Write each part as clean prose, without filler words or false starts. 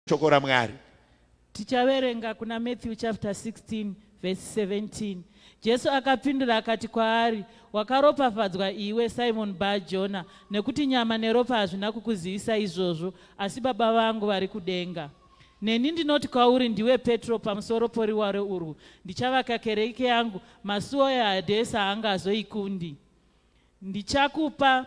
Chokora Mwari. Tichaverenga kuna Matthew chapter 16 verse 17. Jesu akapindura akati kwaari, wakaropafadzwa iwe Simon Bar-Jona, nekuti nyama neropa hazvina kukuzivisa izvozvo, asi Baba vangu vari kudenga. Neni ndinoti kwauri, ndiwe Petro, pamusoro poriware urwu ndichavaka kereke yangu, masuwo eHadesi haangazoikundi. Ndichakupa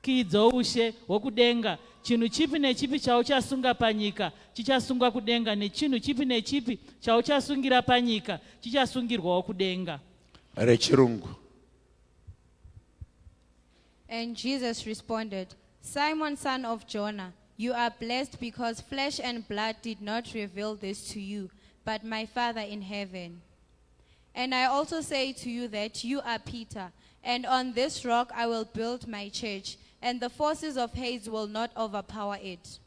kidzo ushe hwokudenga. Chinhu chipi nechipi chauchasunga panyika chichasungwa kudenga, nechinhu chipi nechipi chauchasungira panyika chichasungirwawo kudenga. Rechirungu. And Jesus responded, Simon, son of Jonah, you are blessed because flesh and blood did not reveal this to you, but my Father in heaven. And I also say to you that you are Peter, and on this rock I will build my church, and the forces of Hades will not overpower it.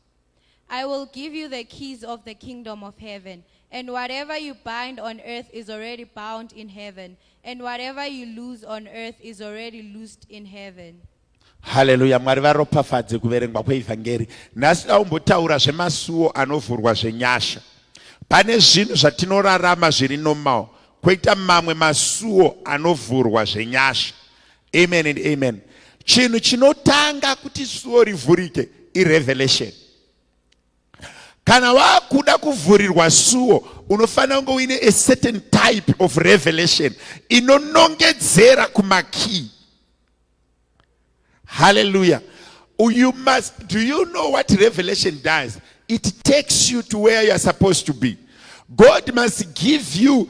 I will give you the keys of the kingdom of heaven, and whatever you bind on earth is already bound in heaven, and whatever you loose on earth is already loosed in heaven. Hallelujah. Mwari varopafadze kuverengwa kweevhangeri. Nhasi taumbotaura zvemasuwo anovhurwa zvenyasha. Pane zvinhu zvatinorarama zviri normal, kwoita mamwe masuwo anovhurwa zvenyasha. Amen and amen. Chinhu chinotanga kuti suwo rivhurike irevelation. Kana wakuda kuvhurirwa suwo, unofanira kunge uine a certain type of revelation inonongedzera kumakey. Hallelujah. You must, do you know what revelation does? It takes you to where you are supposed to be. God must give you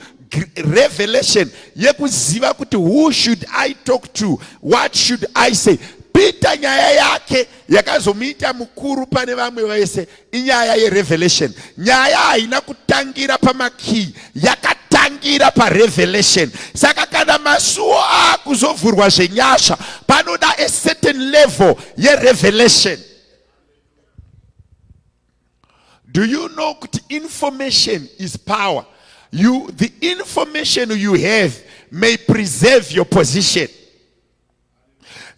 revelation. Yekuziva kuti who should I talk to? What should I say? Peter nyaya yake yakazomita mukuru pane vamwe vese inyaya ye-revelation. Nyaya haina kutangira pamakey, yakatangira pa-revelation. Saka kana masuwo akuzovhurwa zvenyasha, panoda a certain level ye-revelation. Do you know that information is power? The information you have may preserve your position.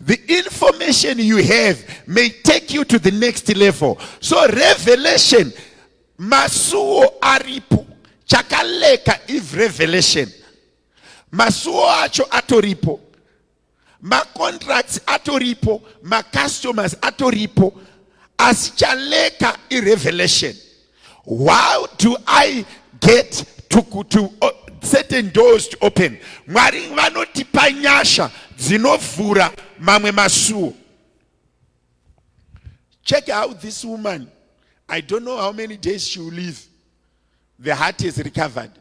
The information you have may take you to the next level. So revelation, masuwo aripo, chakaleka if revelation. Masuwo acho atoripo, ma contracts atoripo, ma customers atoripo, aschaleka i revelation. How do I get to certain doors to open? Mwari vanotipa nyasha dzinovhura mamwe masuwo. Check out this woman. I don't know how many days she will live. The heart is recovered.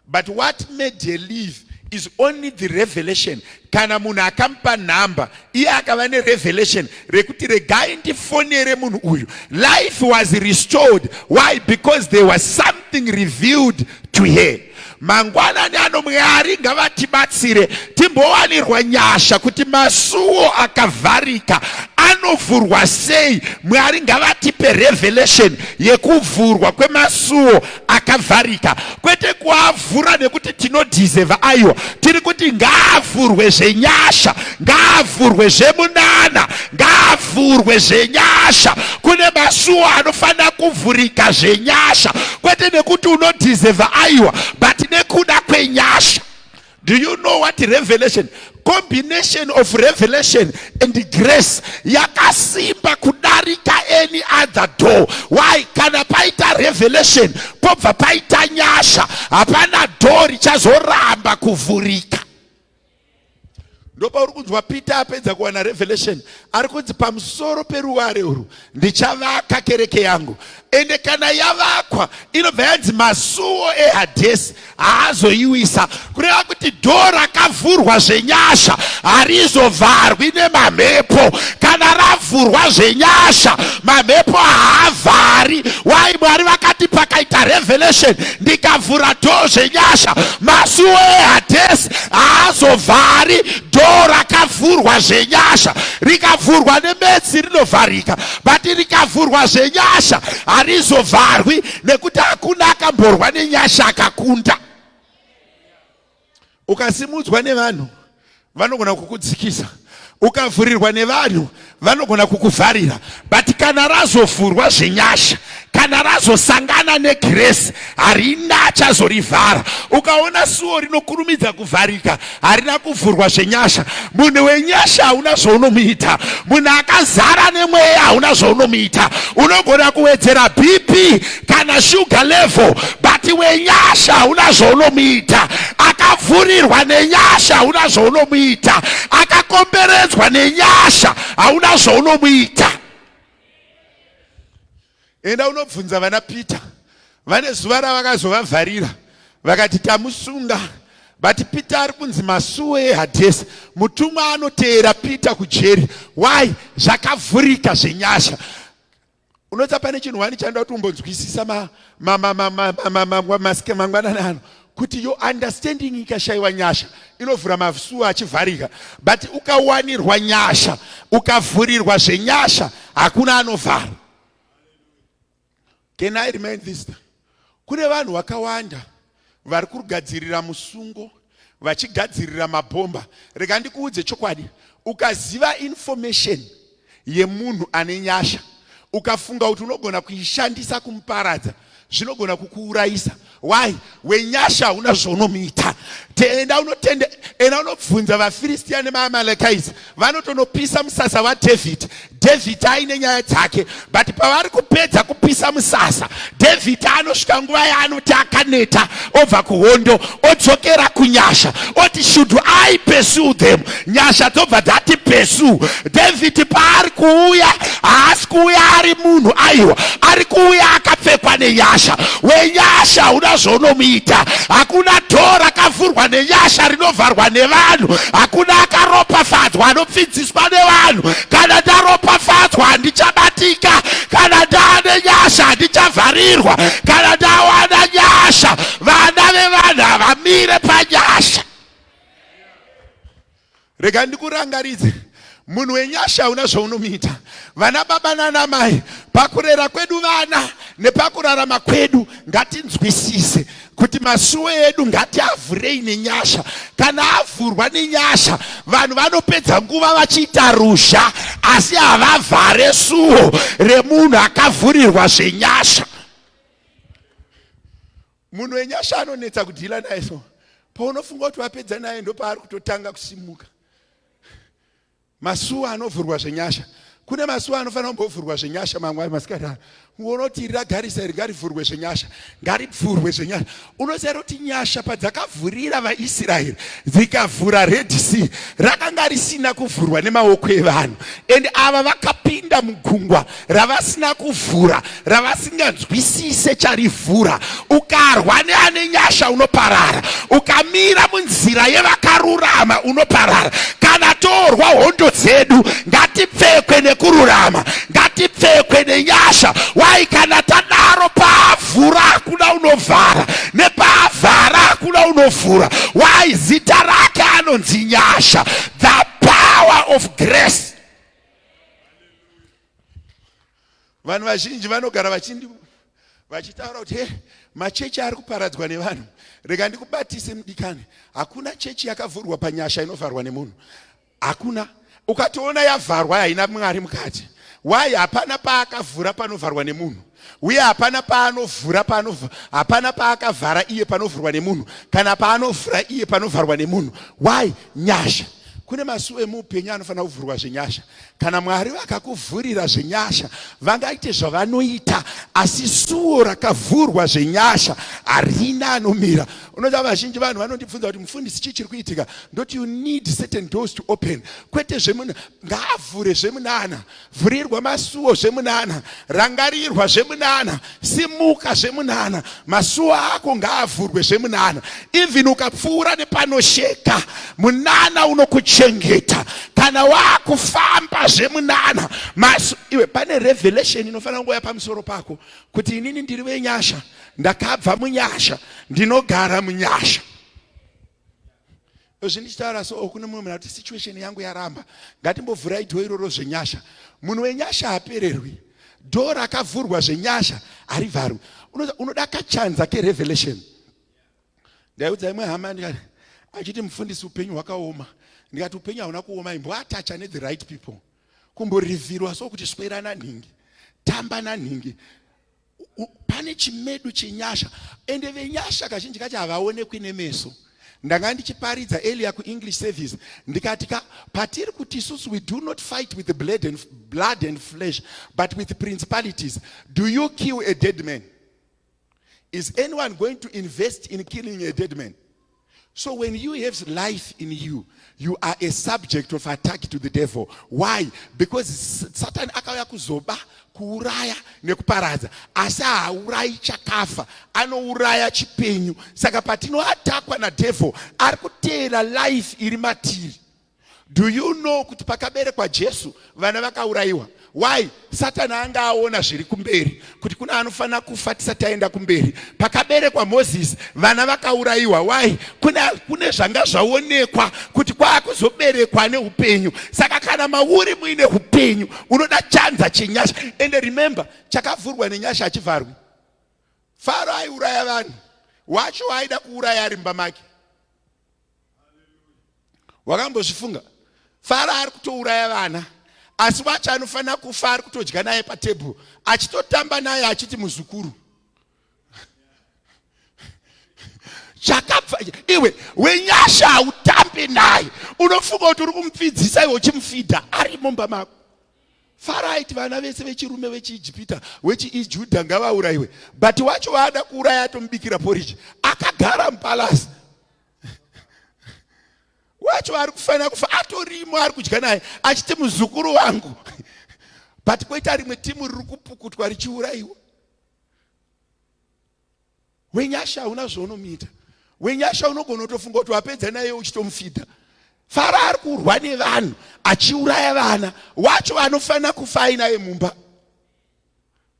But what made her live is only the revelation. Kana munhu akampa namba, iye akava revelation rekuti regai ndifonere munhu uyu. Life was restored. Why? Because there was something revealed to her. Mangwanani ano Mwari ngavatibatsire timbowanirwa nyasha kuti masuwo akavharika anovhurwa sei. Mwari ngavatipe revelation yekuvhurwa kwemasuwo akavharika, kwete kuavhura nekuti tinodhizeva aiwa. Tiri kuti ngaavhurwe zvenyasha, ngaavhurwe zvemunana, ngaavhurwe zvenyasha. Kune masuwo anofanira kuvhurika zvenyasha, kwete nekuti unodhizeva aiwa, but nekuda kwenyasha. Do you know what revelation? Combination of revelation and grace yakasimba kudarika any other door. Why? Kana paita revelation pobva paita nyasha, hapana door ichazoramba kuvhurika. Ndopa uri kunzwa Peter apedza kuwana revelation, ari kunzi pamusoro peruware urwu ndichavaka kereke yangu. Ende kana yavakwa inobva yanzi masuwo eHadesi haazoiwisa. Kureva kuti dhoo rakavhurwa zvenyasha harizovharwi nemamhepo. Kana ravhurwa zvenyasha mamhepo haavhari. Why? Mwari vakati pakaita revelation ndikavhura dhoo zvenyasha, masuwo eHadesi haazovhari. Dhoo rakavhurwa zvenyasha, rikavhurwa nemetsi rinovharika, but rikavhurwa zvenyasha harizovharwi, nekuti hakuna akamborwa nenyasha akakunda. Ukasimudzwa nevanhu vanogona kukudzikisa. Ukavhurirwa nevanhu vanogona kukuvharira. But kana razovhurwa zvenyasha, kana razosangana negrace, harina achazorivhara. Ukaona suo rinokurumidza kuvharika, harina kuvhurwa zvenyasha. Munhu wenyasha hauna zvaunomuita. Munhu akazara nemweya hauna zvaunomuita. Unogona kuwedzera BP kana sugar level, but wenyasha hauna zvaunomuita. Akavhurirwa nenyasha hauna zvaunomuita. Akakomberedzwa nenyasha hauna zvaunomuita. Enda unobvunza vana Peter, vane zuva ravakazovavharira vakati tamusunga, but Peter ari kunzi masuwo eHadesi. Mutumwa anoteera Peter kujeri. Why? Zvakavhurika zvenyasha. Unotsa pane chinhu wani chanda kutombonzwisisa mangwanani ano, kuti your understanding ikashaiwa nyasha inovhura masuwo achivharika. But ukawanirwa nyasha, ukavhurirwa zvenyasha, hakuna anovhara. Can I remind this? Kune vanhu vakawanda vari kugadzirira musungo, vachigadzirira mabhomba. Rega ndikuudze chokwadi, ukaziva information yemunhu ane nyasha, ukafunga kuti unogona kuishandisa kumuparadza, zvinogona kukuurayisa. Why? Wenyasha una zvonomuita. Enda unobvunza vaFilistia nemaamalekite, vanotonopisa musasa waDavid. David aine nyaya dzake, but pavari kupedza kupisa musasa, David anosvika nguva yaanoti akaneta, obva kuhondo, odzokera kunyasha, oti should I pursue them? Nyasha dzobva dzati pursue. David paari kuuya, haasi kuuya ari munhu aiwa, ari kuuya akapfekwa nenyasha. Wenyasha una zvonomuita. Hakuna dhoo rakavhurwa nenyasha rinovharwa nevanhu. Hakuna akaropafadzwa anopfidziswa nevanhu. Kana ndaropafadzwa handichabatika. Kana ndaane nyasha handichavharirwa. Kana ndawana nyasha, vana vevanhu havamire panyasha. Rega ndikurangaridze, munhu wenyasha una zvaunomuita. Vana baba nana mai, pakurera kwedu vana nepakurarama kwedu, ngatinzwisise kuti masuwo edu ngatiavhurei nenyasha. Kana avhurwa nenyasha, vanhu vanopedza nguva vachiita ruzha, asi havavhare suwo remunhu akavhurirwa zvenyasha. Munhu wenyasha anonetsa kudhila naye, so paunofunga kuti wapedza naye ndo paari kutotanga kusimuka. Masuwo anovhurwa zvenyasha, kune masuwo anofanira kumbovhurwa zvenyasha mangwana masikati. Unoti ragarisa rigarivhurwe zvenyasha, ngarivhurwe zvenyasha. Unoziva kuti nyasha padzakavhurira vaIsraeri dzikavhura Red Sea, rakanga risina kuvhurwa nemaoko evanhu. And ava vakapinda mugungwa ravasina kuvhura, ravasinganzwisise charivhura. Ukarwa neane nyasha unoparara, ukamira munzira yevakarurama unoparara. Kana torwa hondo dzedu, ngatipfekwe nekururama, ngatipfekwe nenyasha. Why? Kana tadaro pavhura hakuna unovhara, nepavhara hakuna unovhura. Why? Zita rake anonzi nyasha, the power of grace. Vanhu vazhinji vanogara vachitaura kuti machechi ari kuparadzwa nevanhu. Rega ndikubatise mudikani, hakuna chechi yakavhurwa panyasha inovharwa nemunhu. Hakuna. Ukatoona yavharwa haina Mwari mukati. Why? Hapana paakavhura panovharwa nemunhu. Uye hapana paanovhura hapana paakavhara iye panovhurwa nemunhu, kana paanovhura iye panovharwa nemunhu. Why? Nyasha. Kune masuwo emuupenyu anofanira kuvhurwa zvenyasha. Kana Mwari vakakuvhurira zvenyasha, vangaite zvavanoita, asi suwo rakavhurwa zvenyasha harina anomira. Unoziva vazhinji vanhu vanondibvunza kuti mufundisi chii chiri kuitika? Ndoti you need certain doors to open. Kwete zvemunhu, ngaavhure zvemunana, vhurirwa masuwo zvemunana, rangarirwa zvemunana, simuka zvemunana. Masuwo ako ngaavhurwe zvemunana. Even ukapfuura nepanosheka, munana unokuchengeta. Kana wakufamba zvemunana, iwe pane revelation inofanira kungoya pamusoro pako kuti inini ndiri wenyasha, ndakabva munyasha, ndinogara munyasha. Zvindichitaura so kune mumwe munhu kuti situation yangu yaramba, ngatimbovhurai dhoo iroro zvenyasha. Munhu wenyasha hapererwi. Dhoo rakavhurwa zvenyasha harivharwi. Unoda kachanza kerevelation. Ndaiudza imwe hama ndikati, achiti mufundisi upenyu hwakaoma. Ndikati upenyu hauna kuoma, imboatacha ne the right people. Kumborivhirwa so kuti swera nanhingi, tamba nanhingi. Pane chimedu chenyasha, ende venyasha kazhinji kacho havaonekwi nemeso. Ndanga ndichiparidza earlier ku-English service, ndikati patiri kuti isusu we do not fight with the blood and flesh, but with principalities. Do you kill a dead man? Is anyone going to invest in killing a dead man? So when you have life in you, you are a subject of attack to the devil. Why? Because Satan akauya kuzoba, kuuraya nekuparadza. Asa haurayi chakafa, anouraya chipenyu. Saka patinoatakwa na devil, ari kuteera life iri matiri. Do you know kuti pakaberekwa Jesu vana vakaurayiwa? Why? Satan anga aona zviri kumberi kuti kuna anofana kufa tisati aenda kumberi. Pakaberekwa Moses vana vakaurayiwa. Why? Kune zvanga zvaonekwa kuti kwakuzoberekwa neupenyu. Saka kana mauri muine upenyu unoda chanza chenyasha. And remember, chakavhurwa nenyasha achivharwi. Faro aiuraya vanhu, wacho aida kuuraya ari mumba make. Wakambozvifunga? Faro ari kutouraya vana, asi wacho anofana kufa ari kutodya naye patebhuru, achitotamba naye achiti muzukuru. Chakabva iwe wenyasha hautambi naye, unofunga kuti uri kumupfidzisa iwe uchimufidha ari mumba mako. Faro aiti vana vese vechirume vechiIjipita vechiJudha ngavaurayiwe, but wacho waada kuuraya atomubikira porridge, akagara mupalasi. Wacho ari kufana kufa atorimo ari kudya naye achiti muzukuru wangu. But koita rimwe timu riri kupukutwa richiurayiwa. Wenyasha hauna zvaunomuita. Wenyasha unogona kutofunga kuti wapedza naye uchitomufidha. Faro ari kurwa nevanhu achiuraya vana, wacho anofana kufa ainaye mumba.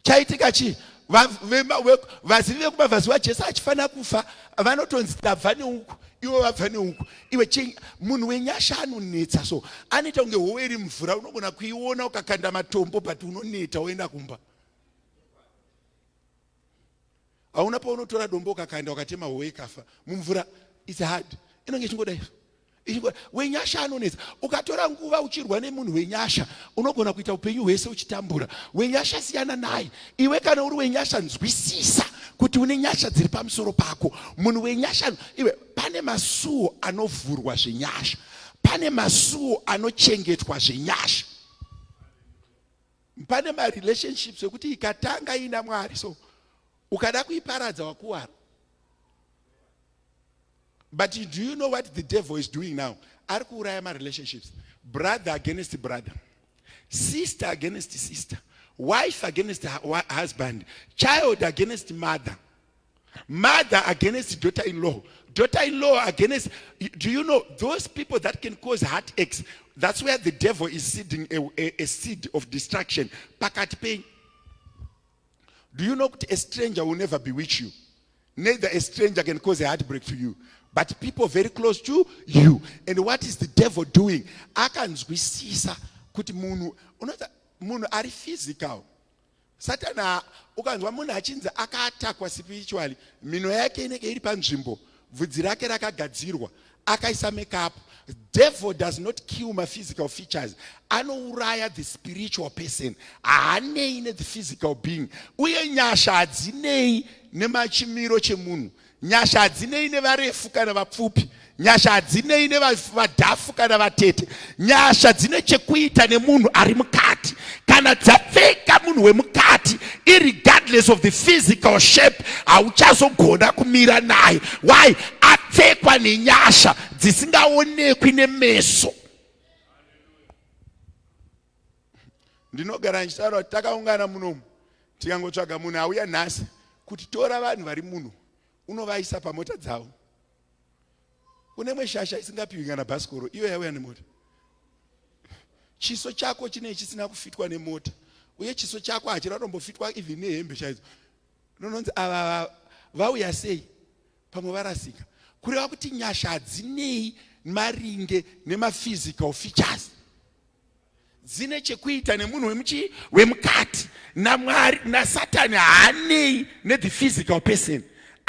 Chaitika chii? Vazivi vekumabvazi waJesu achifana kufa vanotonzi tabva neuku, iwe wabva neuku. Iwe munhu wenyasha anonetsa, so anoita kunge howe iri mvura, unogona kuiona ukakanda matombo but unoneta woenda kumba. Hauna paunotora dombo ukakanda ukatema howe ikafa mumvura. It's hard. Inonge chingodai. Wenyasha anonetsa. Ukatora nguva uchirwa nemunhu wenyasha, unogona kuita upenyu hwese uchitambura. Wenyasha siyana naye. Iwe kana uri wenyasha nzwisisa kuti une nyasha dziri pamusoro pako. Munhu wenyasha, iwe pane masuwo anovhurwa zvenyasha. Pane masuwo anochengetwa zvenyasha. Pane marelationships ekuti ikatanga ina Mwari, so ukada kuiparadza wakuwara. But do you know what the devil is doing now? Ari kuuraya relationships. Brother against brother, sister against sister, wife against husband, child against mother, mother against daughter-in-law, daughter-in-law against. Do you know those people that can cause heartaches? That's where the devil is seeding a seed of destruction. Pakati pain. Do you know that a stranger will never bewitch you? Neither a stranger can cause a heartbreak to you. But people very close to you. And what is the devil doing? Akanzwisisa kuti munhu ari physical. Satana ukanzwa munhu achinzi akaatakwa spiritually, mino yake inenge iri panzvimbo, bvudzi rake rakagadzirwa, akaisa makeup. Devil does not kill my physical features. Anouraya the spiritual person. Haanei ne the physical being. Uye nyasha hadzinei nemachimiro chemunhu. Nyasha hadzinei nevarefu kana vapfupi. Nyasha hadzinei nevadhafu kana vatete. Nyasha dzine chekuita nemunhu ari mukati. Kana dzapfeka munhu wemukati, irregardless of the physical shape, hauchazogona kumira naye. Why? Apfekwa nenyasha dzisingaonekwi nemeso. Ndinogara nchitaura kuti takaungana munomu, tikangotsvaga munhu auya nhasi kuti tora vanhu vari muno unovaisa pamota dzavo. Kunemwe shasha isingapiwi kana bhasikoro, iyo yauya nemota. Chiso chako chinei chisina kufitwa nemota, uye chiso chako hachina kutombofitwa even nehembe chaidzo. Nononzi ava vauya sei pamwe varasika. Kureva kuti nyasha hadzinei maringe nemaphysical features. Dzine chekuita nemunhu wemukati. naMwari naSatani haanei ne the physical person.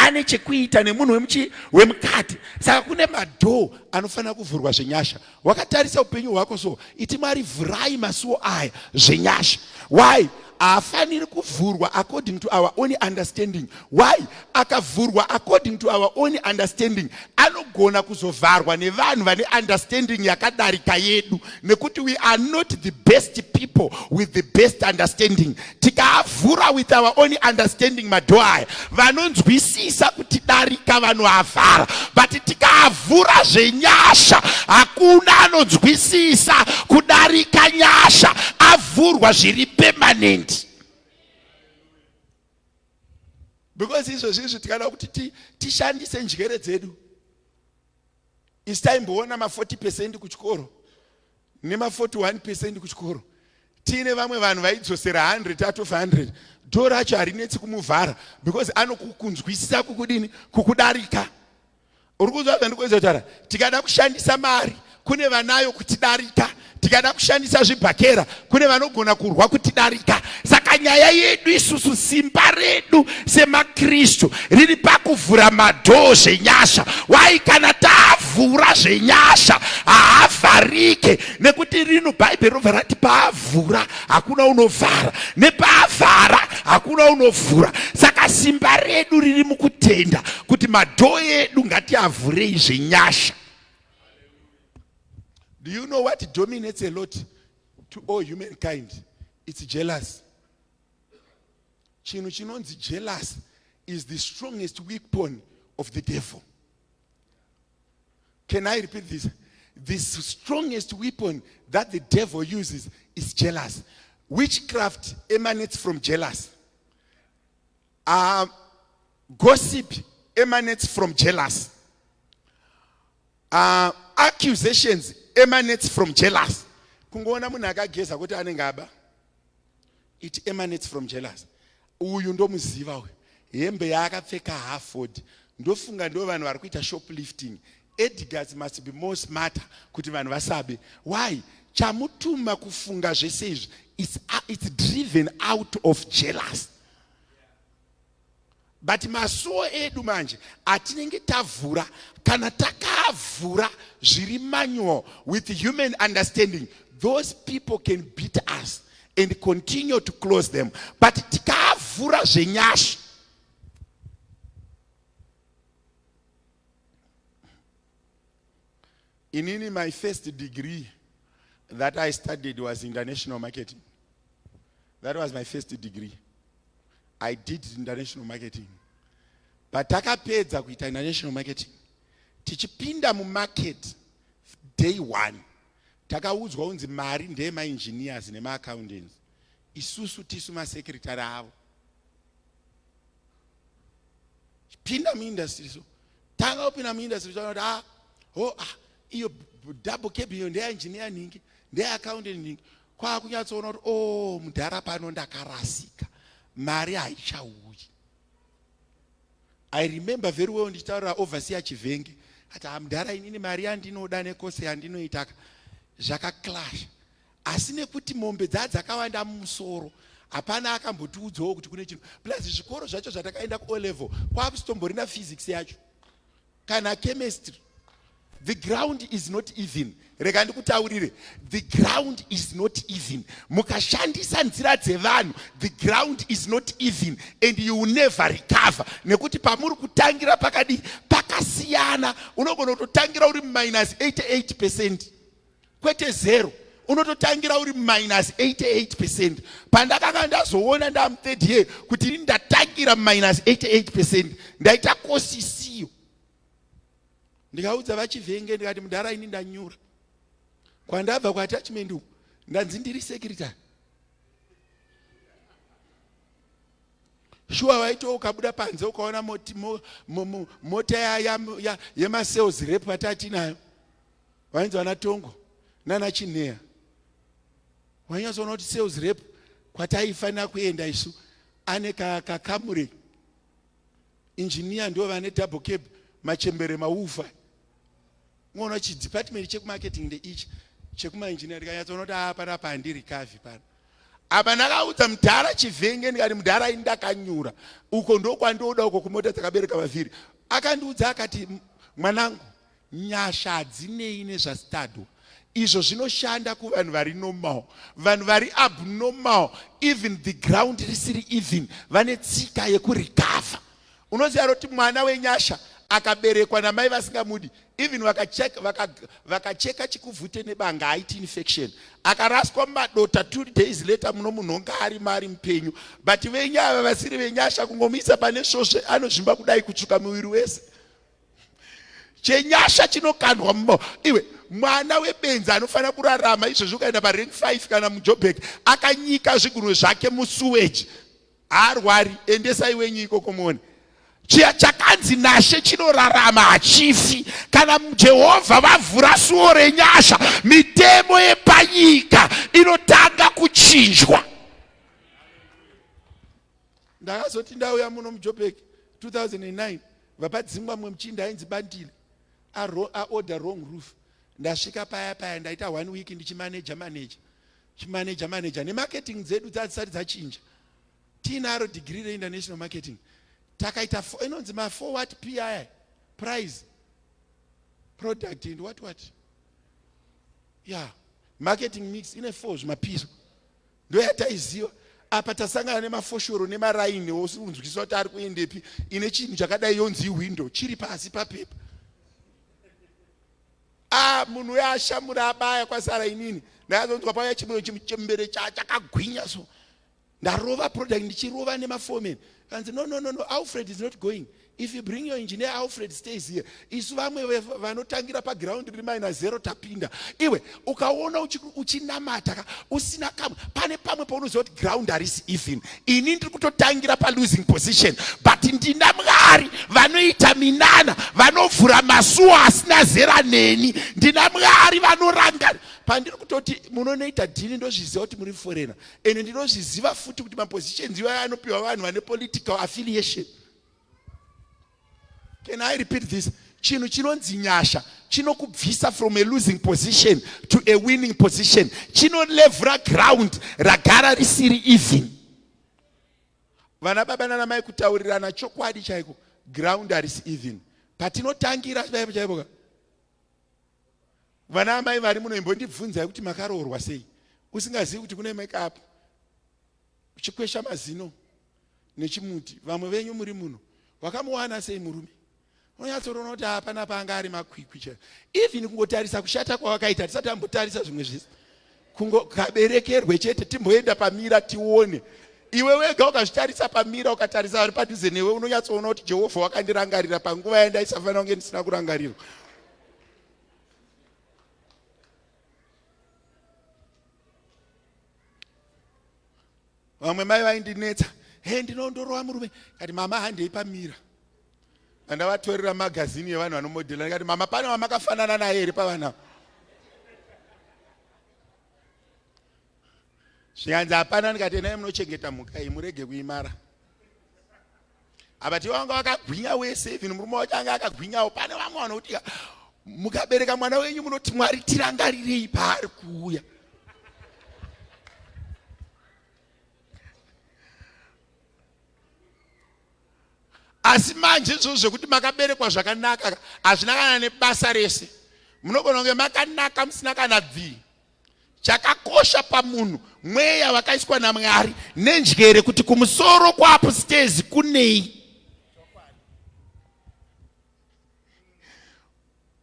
ane chekuita nemunhu wemukati. Saka kune madhoo anofanira kuvhurwa zvenyasha. Wakatarisa upenyu hwako so, iti Mwari vhurai masuwo aya zvenyasha. Why? Haafaniri kuvhurwa according to our own understanding. Why? Akavhurwa according to our own understanding, anogona kuzovharwa nevanhu vane understanding yakadarika yedu, nekuti we are not the best people with the best understanding. Tikaavhura with our own understanding madhoo aya, vanonzwisisa kutidarika vanoavhara. But tikaavhura zvenyasha, hakuna anonzwisisa kudarika nyasha. Avhurwa zviri permanent. Because izvo tikada kuti tishandise njere dzedu. Istaimboona ma 40% kuchikoro nema 41% kuchikoro. Tine vamwe vanhu vaidzosera 100 out of 100. Dhoo racho harinetsi kumuvhara because anokunzwisisa kukudini, kukudarika. Uri kuzwa zvandikuedza kutaura? Tikada kushandisa mari, kune vanayo kutidarika. Tikada kushandisa zvibhakera, kune vanogona kurwa kutidarika. Saka nyaya yedu isusu, simba redu semakristu riri pakuvhura madhoo zvenyasha. Wai kana taavhura zvenyasha haavharike, nekuti rino Bhaibheri rinobva rati paavhura hakuna unovhara, nepaavhara hakuna unovhura. Saka simba redu riri mukutenda kuti madhoo edu ngatiavhurei zvenyasha. Do you know what dominates a lot to all humankind? It's jealous. Chinhu chinonzi jealous is the strongest weapon of the devil. Can I repeat this? The strongest weapon that the devil uses is jealous. Witchcraft emanates from jealous. Gossip emanates from jealous. Accusations emanates from jealous. Kungoona munhu akageza kuti anenge aba. It emanates from jealous. Uyu ndomuziva uyu. Hembe yaakapfeka half-odd. Ndofunga ndo vanhu vari kuita shoplifting. Edgars must be more smarter kuti vanhu vasabe. Why? Chamutuma kufunga zvese izvi, it's driven out of jealous. But masuwo edu manje atinenge tavhura, kana takaavhura zviri manual with human understanding, those people can beat us and continue to close them. But tikaavhura zvenyasha, inini my first degree that I studied was international marketing. That was my first degree. I did international marketing. But takapedza kuita international marketing, tichipinda mumarket day one, takaudzwa unzi mari ndeyemaengineers nema-accountants, isusu tisu masekretary avo. Pinda muindustry so, tanga upinda muindustry so, iyo double cab iyo ndeye-engineer ningi, ndeye-accountant ningi, kwakunyatsoona kuti mudhara pano ndakarasika, mari haichauyi. I remember very well ndichitaura overseer Chivenge ati mudhara inini mari yandinoda nekose yandinoitaka zvakaclash. Asi nekuti mombe dzakawanda mumusoro, hapana akambotiudzawo kuti kune chinhu. Plus zvikoro zvacho zvatakaenda ku O level kwakusitomborina physics yacho kana chemistry. The ground is not even. Rega ndikutaurire, the ground is not even. Mukashandisa nzira dzevanhu, the ground is not even and you will never recover. Nekuti pamuri kutangira pakadi pakasiyana, unogona kutotangira uri minus 88%. Kwete zero. Unototangira uri minus 88%. Pandakanga ndazoona ndam third year kuti ndatangira minus 88%. Ndaita kosi isiyo. Ndikaudza vaChivenge ndikati mudhara ini ndanyura. Kwandabva kuattachment uku ndanzi ndiri secretary. Sure waito ukabuda panze ukaona mota yema sales rep watati nayo. Wainzi wana Tongo nana Chinea. Wanyazoona kuti sales rep kwataifanira kuenda isu ane kakamure. Engineer ndio vane double cab machembere maufa. Ngono chi department cheku marketing de ichi chekuma engineer kanyatsoona kuti apana pandi recovery pana. Apa ndakaudza mudhara chivhenge ndikati mudhara ini ndakanyura. Uko ndokwandoda uko kumota dzakabereka mavhiri. Akandiudza akati mwanangu nyasha hadzinei nezvastadwa. Izvo zvinoshanda kuvanhu vari normal. Vanhu vari abnormal, even the ground risiri even, vane tsika yekurecover. Unoziva kuti mwana wenyasha akaberekwa namai vasingamudi, even vakacheka chikuvhute nebanga haiti infection. Akaraswa mumadota 2 days later muno munhonga ari mari mupenyu. But venyava vasiri venyasha kungomisa pane svosve anozvimba kudai kutsvuka muviri wese. Chenyasha chinokandwa mumao. Iwe mwana webenzi anofanira kurarama izvozvo ukaenda parank 5 kana muJoburg akanyika zvigunwe zvake musuweji. Haarwari, endesai wenyu ikoko muone. Chakanzi nashe chinorarama hachifi. Kana Jehovha vavhura suo renyasha, mitemo yepanyika inotanga kuchinjwa. Ndakazoti ndauya muno muJoburg 2009 vapadzingwa mwe muchinda ainzi Bandile order wrong roof. Ndasvika paya ndaita 1 week ndichimaneja nemarketing dzedu dzisati dzachinja. Tinaro degree re-international marketing. Takaita inonzi ma-forward PI price product and what yeah, marketing mix ine 4 zvimapiso ndoyataiziva. Apa tasangana nemafoshoro nemaraini osunzwiswa kuti ari kuendepi, ine chinhu chakadai yonzi window chiri pasi papepa. Munhu yashamura abaya kwasara inini. Ndakazonzwa pauya chimwe chimuchembere chakagwinya so. Ndarova product ndichirova nemaforeman. Kanzi no, Alfred is not going. If you bring your engineer, Alfred stays here. Isu vamwe vanotangira pa ground remaina 0 tapinda. Iwe ukaona uchinamata usina kamwe pane pamwe paunoziva kuti ground harisi even. Ini ndiri kutotangira pa losing position, but ndina Mwari vanoita minana, vanovhura masuwo asina zera neni. Ndina Mwari vanoranga. Pandiri kutoti munoita dhini ndozviziva kuti muri foreigner. Ene ndinozviziva futi kuti mapositions iwayo anopiwa vanhu vane political affiliation. Can I repeat this? Chino chinonzi nyasha chinokubvisa from a losing position to a winning position. Chinolevhura ground ragara risiri even. Vana baba nana mai kutaurirana chokwadi chaiko, ground harisi even. Patinotangira chaipo. Vana mai vari muno imbondibvunzai kuti makaroorwa sei. Usingazivi kuti kune makeup. Uchikwesha mazino nechimuti. Vamwe venyu muri muno wakamuwana sei murume? Unyatsoroona kuti hapana panga ari makwikwi chaipo. Even kungotarisa kushata kwawakaita tisati tambotarisa zvimwe zvese. Kaberekerwe chete timboenda pamira tione. Iwe wega ukazvitarisa pamira ukatarisa vari padhuze newe unonyatsoona kuti Jehovha wakandirangarira panguva yandaisafanira kunge ndisina kurangarirwa. Vamwe mai vaindinetsa, ndinondorova murume. Kati mama handei pamira. Andavatorera magazini yevanhu vanomodhela. Ndikati mama pane wamakafanana naye here pavana? Zvikanzi hapana. Ndikati naye munochengeta mhuka iyi murege kuimara. Apa tivanga wakagwinya wese, even murume wacho anga akagwinyawo. Pane vamwe vanokuti mukabereka mwana wenyu munoti Mwari tirangarirei paari kuuya. Asi manje izvozvo zvekuti makaberekwa zvakanaka hazvina kana nebasa rese. Munogona kunge makanaka musina kana bvi. Chakakosha pamunhu mweya wakaiswa naMwari nenjere kuti kumusoro kwaupstairs kunei.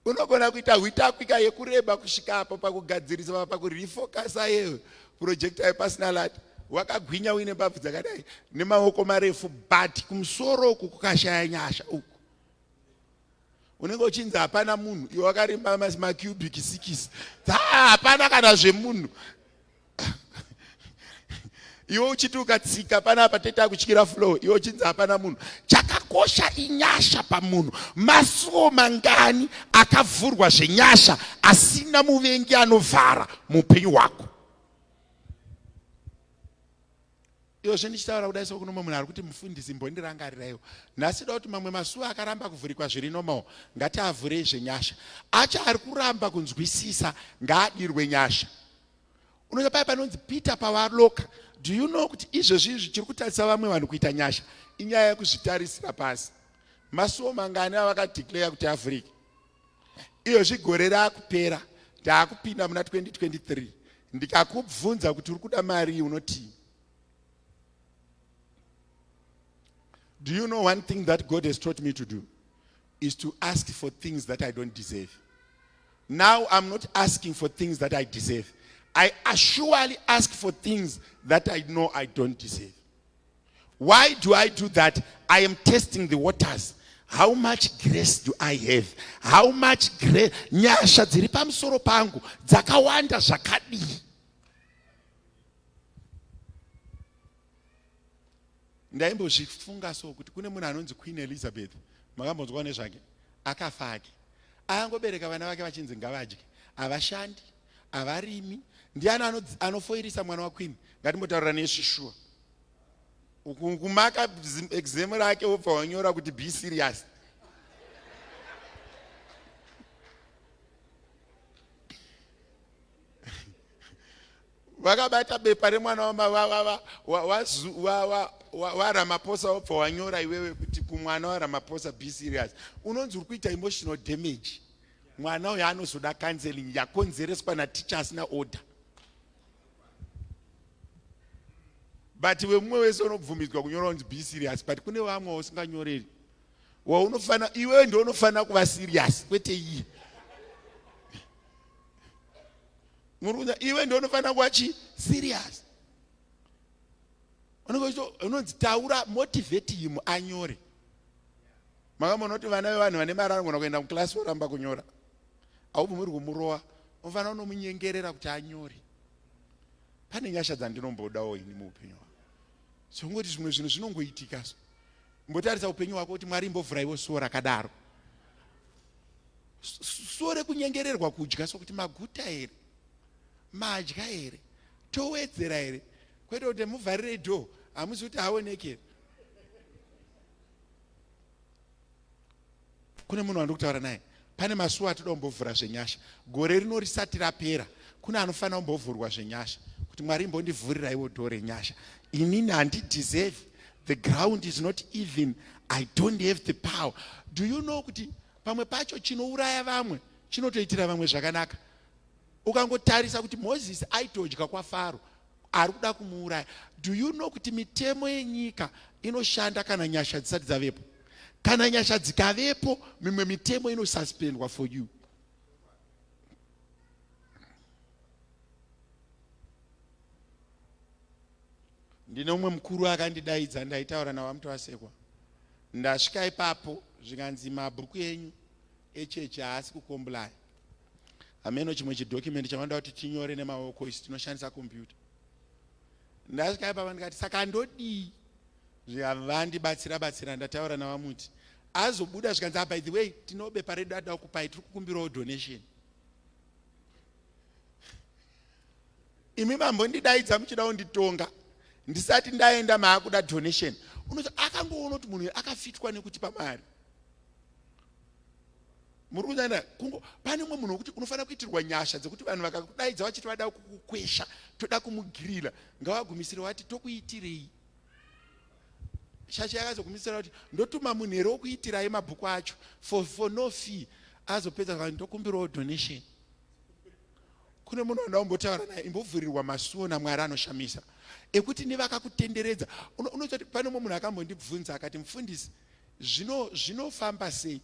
Unogona kuita hwitakwika yekureba kusvika apo pakugadzirisa pakurefocasa yewe projector yepersonality. Wakagwinya uine mbabvu dzakadai nemaoko marefu, but kumusoro uku kukashaya nyasha uku. Unenge uchinzi hapana munhu, iwe wakaremba macubic 6. Hapana kana zvemunhu. Iwe uchiti ukatsika panapa teta kuchikira floor, iwe uchinzi hapana munhu. Chakakosha inyasha pamunhu. Masuwo mangani akavhurwa zvenyasha asina muvengi anovhara muupenyu hwako. Iyo zvindichitaura kudai sokuno munhu ari kuti mufundisi mbondirangarireiwo. Nhasi da kuti mamwe masuwo akaramba kuvhurikwa zviri normal ngatiavhurei zvenyasha. Acho ari kuramba kunzwisisa ngaadirwe nyasha. Unoona paya panonzi Peter pawaloka. Do you know kuti izvozvi zvichiri kutarisa vamwe vanhu kuita nyasha inyaya yekuzvitarisira pasi. Masuwo mangani avakadeclare kuti avhurike. Iyozvi gore raakupera taakupinda muna 2023. Ndikakubvunza kuti uri kuda mari unoti. Do you know one thing that God has taught me to do? Is to ask for things that I don't deserve. Now I'm not asking for things that I deserve. I surely ask for things that I know I don't deserve. Why do I do that? I am testing the waters. How much grace do I have? How much grace? Nyasha dziri pamusoro pangu dzakawanda zvakadii. Ndaimbozvifunga so kuti kune munhu anonzi Queen Elizabeth, makambonzwa nezvake, akafa ake. Ayangobereka vana vake vachinzi ngavadye. Avashandi, avarimi. Ndiani anofoirisa mwana waQueen? Ngatimbotaurira nesvishua. Kumaka exam rake wobva wanyora kuti be serious. Vakabata bepa remwana waRamaphosa wobva wanyora iwewe kuti kumwana waRamaphosa be serious. Unonzi uri kuita emotional damage. Mwana uyu anozoda counseling yakonzereswa nateachers naorder. But wemwe wese unobvumidzwa kunyora unzi be serious, but kune vamwe usinganyoreri. Waunofana iwe ndio unofana kuva serious kwete iye. Muruza iwe ndio unofana kuva serious. Unonzi taura motivate him anyore. Makamona kuti vana vevanhu vane marangwa kuenda muklasi voramba kunyora. Aubvumiri kumurowa, unofana unomunyengerera kuti anyore. Pane nyasha dzandinombodawo ini muupenyu hwako. Songoti zvimwe zvinhu zvinongoitika. Mbotarisa upenyu hwako kuti Mwari imbovhura iwo suo rakadaro. Suo rekunyengererwa kudya sokuti maguta here, madya here, towedzera here, kwete kuti muvharire dhoo hamuzi kuti haoneke. Kune munhu wandiri kutaura naye, pane masuo atoda kumbovhura zvenyasha. Gore rino risati rapera, kune anofanira kumbovhurwa zvenyasha. Kuti Mwari imbondivhurira iwo dhoo renyasha. Inini handideserve. The ground is not even. I don't have the power. Do you know kuti pamwe pacho chinouraya vamwe chinotoitira vamwe zvakanaka? Ukangotarisa kuti Moses aitodya kwaFaro ari kuda kumuuraya. Do you know kuti mitemo yenyika inoshanda kana nyasha dzisati dzavepo? Kana nyasha dzikavepo, mimwe mitemo inosuspendwa for you. Ndine umwe mukuru akandidaidza ndaitaura nawo mutowasekwa. Ndasvika ipapo zvikanzi mabhuku enyu echechi haasi kukomplaya. Hameno chimwe chidocument chavanoda kuti tinyore nemaoko isi tinoshandisa computer. Ndasvika ipapo ndikati saka ndodii zvivandibatsira ndataura navamuti. Azobuda zvikanzi by the way tinobepa redu ada kupai tiri kukumbirawo donation. Imi mambondidaidza muchida kunditonga. Ndisati ndaenda maakuda donation. Unoti akangoona kuti munhu akafitwa nekutipa mari. Muri kunyanya pane mumwe munhu kuti unofanira kuitirwa nyasha dzekuti vanhu vakakudaidza vachiti vada kukukwesha, toda kumugirira, ngavagumisire wati tokuitirei. Shashi yakazogumisira kuti ndotuma munhu here wokuitirai mabhuku acho for no fee. Azopedza kuti ndokumbirawo donation. Kune munhu wanda umbotaura naye imbovhurirwa masuo naMwari anoshamisa. Ekuti nevakakutenderedza. Unoti pane mumwe munhu akambondibvunza akati mufundisi zvinofamba sei?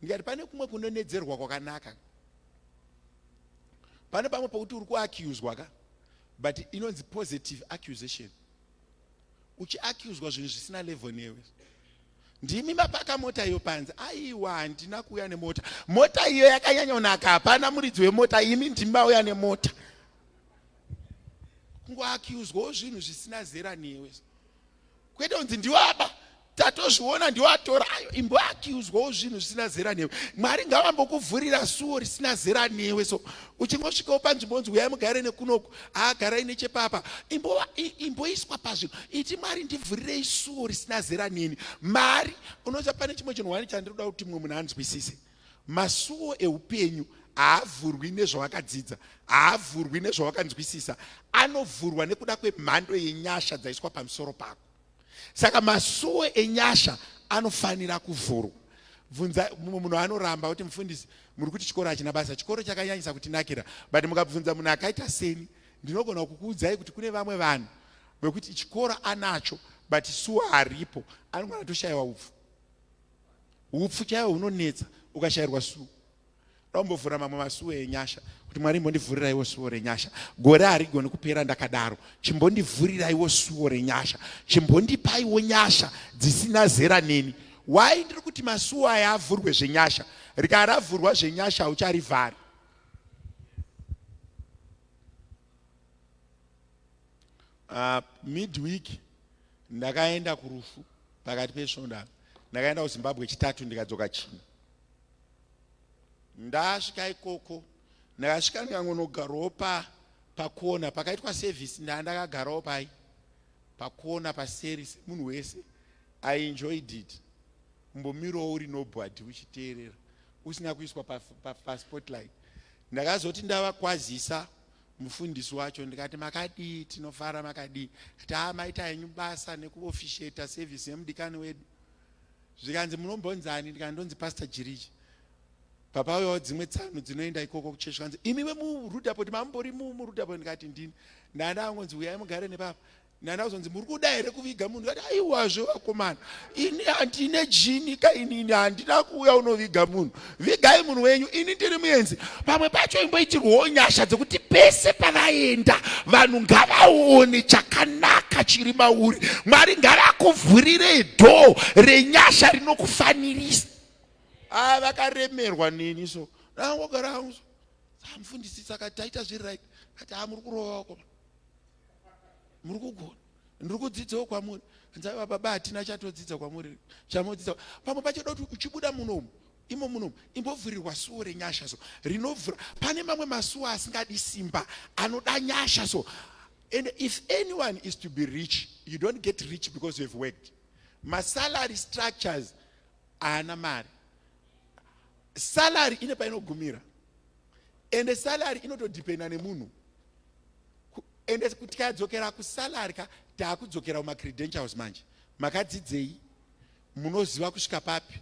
Ndikati pane kumwe kunonedzerwa kwakanaka. Pane pamwe pokuti uri kuaccuswa ka, but inonzi positive accusation. Uchiaccuswa zvinhu zvisina level newe. Ndimi mapaka mota iyo panze. Aiwa handina kuuya nemota. Mota iyo yakanyanya kunaka, hapana muridzi wemota, imi ndimi mauya nemota. Kungoaccuswa zvinhu zvisina zera newe. Kwete unzi ndiwaba tatozviona ndiwatora ayo imboaccuswa zvinhu zvisina zera newe. Mwari ngavambokuvhurira suo risina zera newe. So uchingosvikawo panzvimbo unzi uyai mugare nekunoku, agarai nechepapa, imboiswa pazvinhu. Iti Mwari ndivhurirei suo risina zera neni. Mwari unoziva pane chimwe chinhu wani chandinoda kuti mumwe munhu anzwisise. Masuo eupenyu haavhurwi nezvawakadzidza, haavhurwi nezvawakanzwisisa, anovhurwa nekuda kwemhando yenyasha dzaiswa pamusoro pako. Saka masuwo enyasha anofanira kuvhurwa. Bvunza munhu anoramba kuti mufundisi, muri kuti chikoro hachina basa. Chikoro chakanyanyisa kutinakira, but mukabvunza munhu akaita seni, ndinogona kukuudzai kuti kune vamwe vanhu vekuti chikoro anacho but suwo haripo, anogona kutoshayiwa upfu. Upfu chaiwo hunonetsa ukashayirwa suwo. Ndambovhura mamwe masuwo enyasha kuti Mwari mbondivhuriraiwo suwo renyasha. Gore harigoni kupera ndakadaro. Chimbondivhuriraiwo suwo renyasha. Chimbondipaiwo nyasha dzisina zera neni. Why ndiri kuti masuwo aya avhurwe zvenyasha? Rikaravhurwa zvenyasha haucharivhari. Midweek ndakaenda kurufu pakati pesvonda. Ndakaenda kuZimbabwe chitatu ndikadzoka china. Ndasvika ikoko, ndakasvika ndikangonogarawo pakona pakaitwa service, ndakagarawo pakona paseri. Munhu wese I enjoyed it. Mbomirawo uri nobody uchiteerera usina kuiswa pa spotlight. Ndakazoti ndavakwazisa mufundisi wacho ndikati makadii, tinofara makadii. Kuti maita henyu basa nekuofficiate service yemudikani wedu. Zvikanzi munombonzani, ndikandonzi Pastor Jiriji. Papa uyo dzimwe tsano dzinoenda ikoko kuchechi, kanzi imiwe murudapoti, mambori murudapoti. Ndikati ndini. Ndandangonzi uyai mugare nepapa. Ndandazonzi muri kuda here kuviga munhu. Ndikati aiwazve vakomana, ini handine jini ka, inini handina kuuya unoviga munhu. Vigai munhu wenyu, ini ndiri muenzi. Pamwe pacho imboitirwawo nyasha dzekuti pese pavaenda vanhu ngavaone chakanaka chiri mauri. Mwari ngavakuvhurire dhoo renyasha rinokufanirisa. Vakaremerwa neni so. Ndangogara hangu so. Mufundisi saka taita zviri right. Kati muri kurova vakomana. Muri kugona. Ndiri kudzidzawo kwamuri. Nzava baba hatina chatodzidza kwamuri. Chamodzidza. Pamwe pacho kuti uchibuda munomu, imo munomu, imbovhurirwa suwo renyasha so. Rinovhura. Pane mamwe masuwo asingadi simba, anoda nyasha so. And if anyone is to be rich, you don't get rich because you have worked. Salary structures haana mari. Salary ine painogumira. And salary inotodependa nemunhu. And kuti kadzokera kusalary taakudzokera kuma credentials manje. Makadzidzei? Munoziva kusvika papi?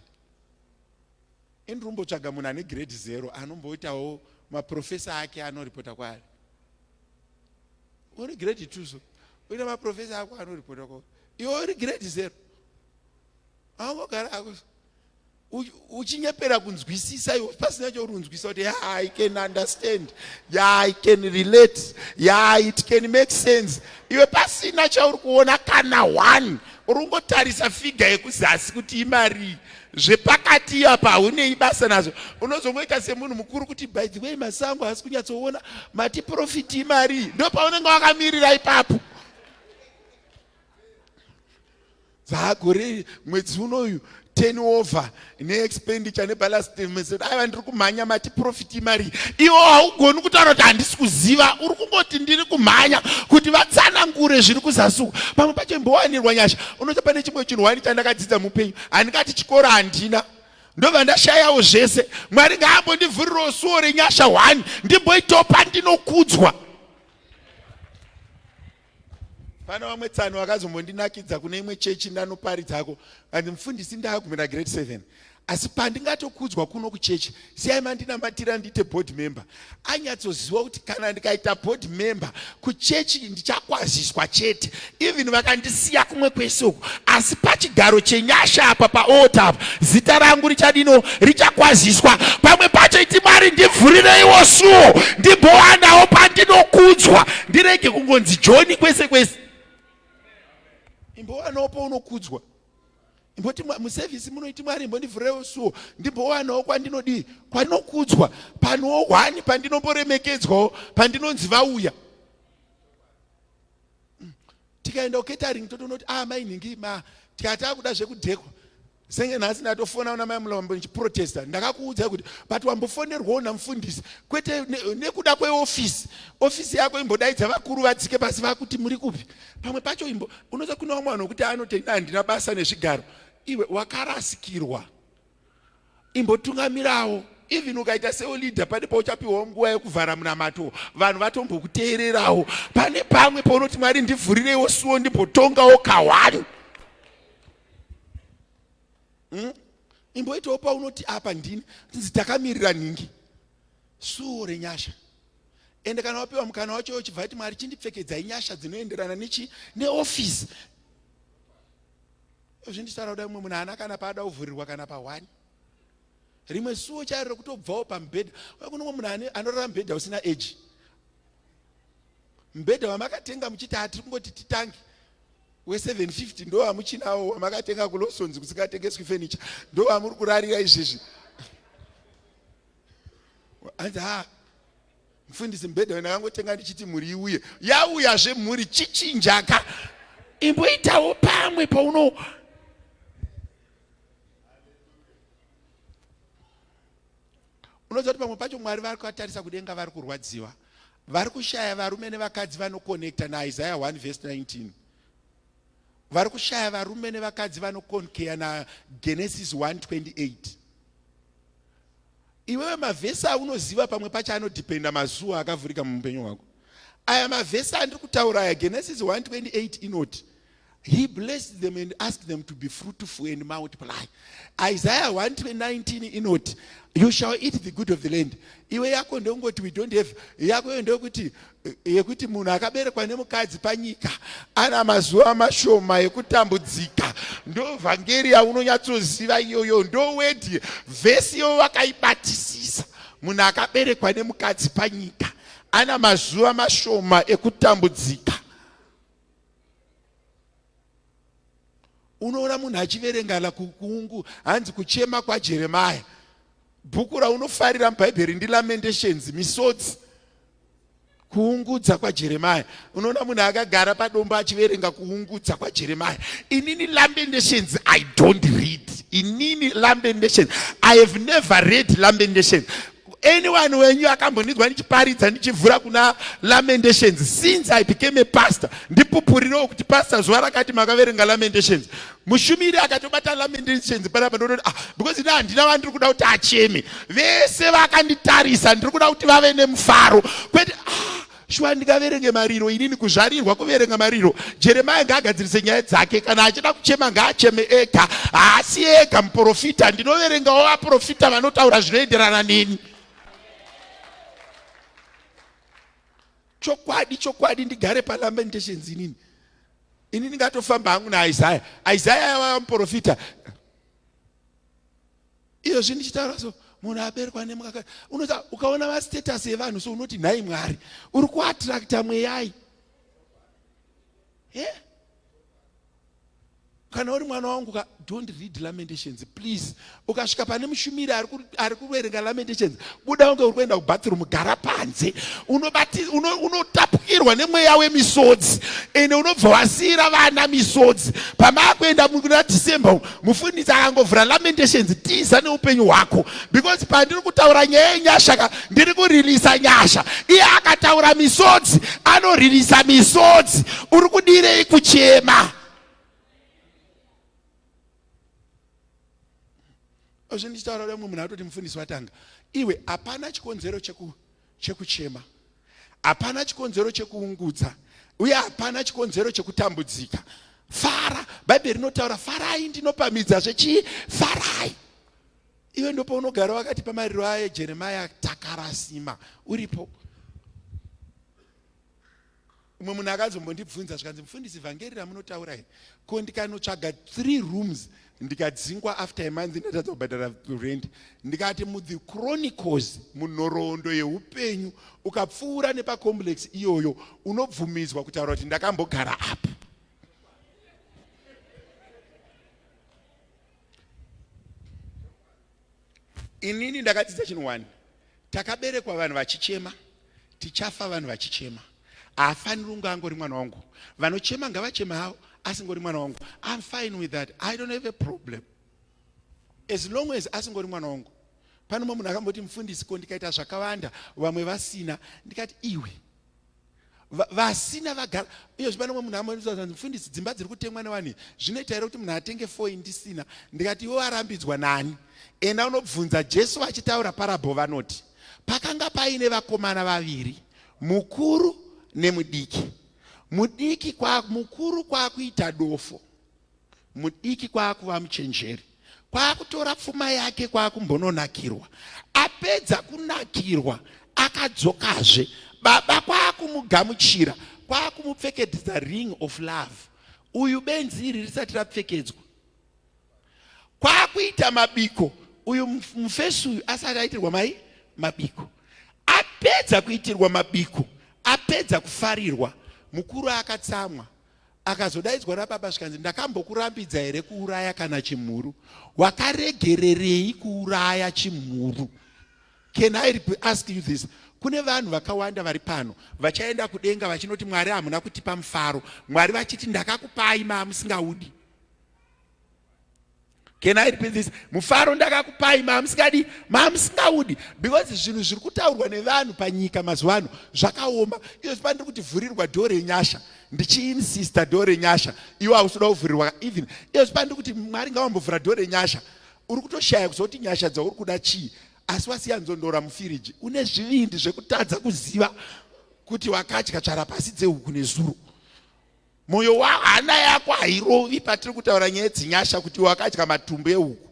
Endirombotsvaga munhu ane grade 0 anomboitawo maprofesa ake anoripota kwaari. Uri grade 2 so. Uine maprofesa ako anoripota kwaari. Iwe uri grade 0. Angogara ako. Uchinyepera kunzwisisa iwe pasina chounzwisisa kuti I can understand, I can relate, it can make sense. Iwe pasina chauri kuona kana one, urungotarisa figa yekuzasi kuti imari zvepakati apa hune ibasa nazo. Unozomboita semunhu mukuru kuti by the way masango hasi kunyatsoona mati profit imari, ndo paunenge wakamirira ipapo. Zagore mwedzi unoyu turnover neexpenditure nebalance statement. Aiva ndiri kumhanya mati profit imari. Iwo haugoni kutaura kuti handisi kuziva, uri kungoti ndiri kumhanya kuti vatsanangure zviri kuzasuka. Pamwe pacho imbowanirwa nyasha. Unoti pane chimwe chinhu wani chandakadzidza mupenyu, handingati chikoro handina, ndobva ndashayawo zvese. Mwari ngaambondivhurirawo suwo renyasha 1 ndimboitawo pandinokudzwa. Pana vamwe tsano vakazombondinakidza kune imwe chechi ndanoparidzako. Andi mufundisi ndakagumira grade 7. Asi pandingatokudzwa kuno kuchechi, siyai mandinamatira ndite board member. Anyatsoziva kuti kana ndikaita board member kuchechi ndichakwaziswa chete. Even vakandisiya kumwe kwese uko. Asi pachigaro chenyasha apa paota apa, zita rangu richakwaziswa. Pamwe pacho iti Mwari ndivhurireiwo suwo ndimbowanawo pandinokudzwa. Ndirege kungonzi John kwese kwese. Imbowanawo paunokudzwa. Imboti muservice munoiti Mwari imbondivhurireiwo suwo ndimbowanawo kwandinodii, kwandinokudzwa. Panowo 1 pandinomboremekedzwawo, pandinonzi vauya. Tikaenda catering totonoti mai nhingi tikati akuda zvekudhekwa. Senge nhasi ndatofona una mai mulombo ndichiprotesta. Ndakakuudza kuti but wambofonerwawo namufundisi kwete nekuda kweofisi. Ofisi yako imbodaidza vakuru vadzike pasi vakuti muri kupi. Pamwe pacho unoza kuna vamwe vanhu kuti anoti handina basa nezvigaro. Iwe wakarasikirwa. Imbotungamirawo even ukaita seolidha pane pauchapiwa nguva yekuvhara munamato vanhu vatombokuteererawo. Pane pamwe paunoti Mwari ndivhurireiwo suo ndimbotongawo kahwani. Imboitawo paunoti apa ndini tinzi takamirira nhingi suo renyasha. Ende kana wapiwa mukana wacho uchibva kuti Mwari chindipfekedzai nyasha dzinoenderana neofisi. Zvinditaura kuti mumwe munhu haana kana paada kuvhurirwa kana pa1. Rimwe suo chairo kutobvawo pamubhedha. Kuno munhu anorara mubhedha usina age. Mubhedha wamakatenga muchiti hatiri kungoti titange we750 ndo wamuchinawo wamakatenga kulosonzi kusikatengeswi furniture. Ndo wamuri kurarira izvezvi. Anzi mufundisi mubhedha wendakangotenga ndichiti mhuri iuye. Yauyazve mhuri chichinjaka. Imboitawo pamwe pauno. Unoziva kuti pamwe pacho Mwari vari kutarisa kudenga vari kurwadziwa. Vari kushaya varume nevakadzi vanokonekta naIsaiah 1:19. Vari kushaya varume nevakadzi vanokonkeya naGenesis 1:28. Iwewe mavhesi aunoziva pamwe pacho anodhipenda mazuva akavhurika muupenyu hwako. Aya mavhesi andiri kutaura aya, Genesis 1:28 inoti He blessed them and asked them to be fruitful and multiply. Isaiah 1:19 inoti you shall eat the good of the land. Iwe yako ndongoti we don't have. Yako ndokuti yekuti munhu akaberekwa nemukadzi panyika ana mazuva mashoma ekutambudzika. Ndo vhangeri yaunonyatsoziva iyoyo. Ndo wedi vhesi yo wakaibatisisa. Munhu akaberekwa nemukadzi panyika ana mazuva mashoma ekutambudzika. Unoona munhu achiverengana kuungu hanzi kuchema kwaJeremia. Bhuku raunofarira mubhaibheri ndiLamentations, misodzi. Kuungudza kwaJeremia. Unoona munhu akagara padombo achiverenga kuungudza kwaJeremia. Inini Lamentations I don't read. Inini Lamentations I have never read Lamentations. Anyone when you akambonidzwa ndichiparidza ndichivhura kuna Lamentations since I became a pastor. Ndipupuriro kuti pastor zuva rakati makaverenga Lamentations. Mushumiri akatobata Lamentations panapa ndoti because ina handina vandiri kuda kuti acheme. Vese vakanditarisa ndiri kuda kuti vave nemufaro. Kwete shwa ndikaverenge mariro inini kuzvarirwa kuverenga mariro. Jeremiah ngaagadzirise nyaya dzake kana achida kuchema ngaacheme ega. Asi ega muprofita ndinoverengawo vaprofita vanotaura zvinoenderana neni. Chokwadi ndigare paLamentations inini. Inini ngatofamba hangu naIsaiah. Isaiah yava muprofita. Iyo zvindichitaura so munhu aberekwa nemukaka. Unoza ukaona mastatus evanhu so unoti nhai Mwari uri kuattracta mweyai. Kana uri mwana wangu don't read Lamentations please. Ukasvika pane mushumiri ari kuverenga Lamentations buda unge uri kuenda kubathroom gara panze. Unotapukirwa nemweya wemisodzi ende unobva wasiyira vana misodzi. Pamakuenda muna December mufundisi akangovhura Lamentations tiza neupenyu hwako because pandiri kutaura nyaya yenyasha ndiri kuririsa nyasha. Iye akataura misodzi anoririsa misodzi. Uri kudirei kuchema? Zvindichitaura kuti mumwe munhu atoti mufundisi watanga. Iwe hapana chikonzero chekuchema. Hapana chikonzero chekuungudza. Uye hapana chikonzero chekutambudzika. Fara. Bhaibheri rinotaura farai ndinopamidza farai. Iwe ndopo unogara wakati pamariro aye Jeremiah takarasima. Uripo. Umwe munhu akazombondibvunza zvikanzi mufundisi vhangeri ramunotaura here ko ndikanotsvaga 3 rooms ndikadzingwa after a month ndatadza kubhadhara rent. Ndikati muThe Chronicles munhoroondo yeupenyu ukapfuura nepacomplex iyoyo unobvumidzwa kutaura kuti ndakambogara apa. Inini ndakadzidza chinhu 1. Takaberekwa vanhu vachichema, tichafa vanhu vachichema. Hafaniri kunge angori mwana wangu. Vanochema ngavachema havo asingori mwana wangu. I'm fine with that. I don't have a problem. As long as asingori mwana wangu. Pano munhu akamboti mufundisi ko ndikaita zvakawanda vamwe vasina. Ndikati iwe vasina vagara iyo zvipano mwe munhu amwe mufundisi dzimba dziri kutengwa nevanhu zvinoita here kuti munhu atenge 4 indisina ndikati iwo arambidzwa nani ena unobvunza Jesu achitaura parable vanoti pakanga paine vakomana vaviri mukuru nemudiki mukuru kwakuita dofo mudiki kwakuva muchenjeri kwakutora pfuma yake kwakumbononakirwa apedza kunakirwa akadzokazve baba kwakumugamuchira kwakumupfekedza ring of love uyu benzi iri risati rapfekedzwa kwakuita mabiko uyu mufesi uyu asati aitirwa mabiko apedza kuitirwa mabiko apedza kufarirwa mukuru akatsamwa akazodaidzwa nababa zvikanzi ndakambokurambidza here kuuraya kana chimhuru wakaregererei kuuraya chimhuru? Can I ask you this? Kune vanhu vakawanda vari pano vachaenda kudenga vachinoti Mwari hamuna kutipa mufaro, Mwari vachiti ndakakupai mamusingaudi. Can I repeat this? Mufaro ndakakupai mamusingaudi. Because zvinhu zviri kutaurwa nevanhu panyika mazuva ano zvakaoma. Iyo zvipandiri kuti vhurirwa dhoo renyasha. Ndichiinsista dhoo renyasha. Iwo hausoda kuvhurirwa even. Iyo zvipandiri kuti Mwari ngavambovhura dhoo renyasha. Uri kutoshaya kuzoti nyasha dzauri kuda chii. Asi wasiya nzondora mufiriji. Une zvivindi zvekutadza kuziva kuti wakadya tsvara pasi dzehuku nezuro. Moyo hana yako hairovi patiri kutaura nyaya dzenyasha kuti wakadya matumbu ehuku.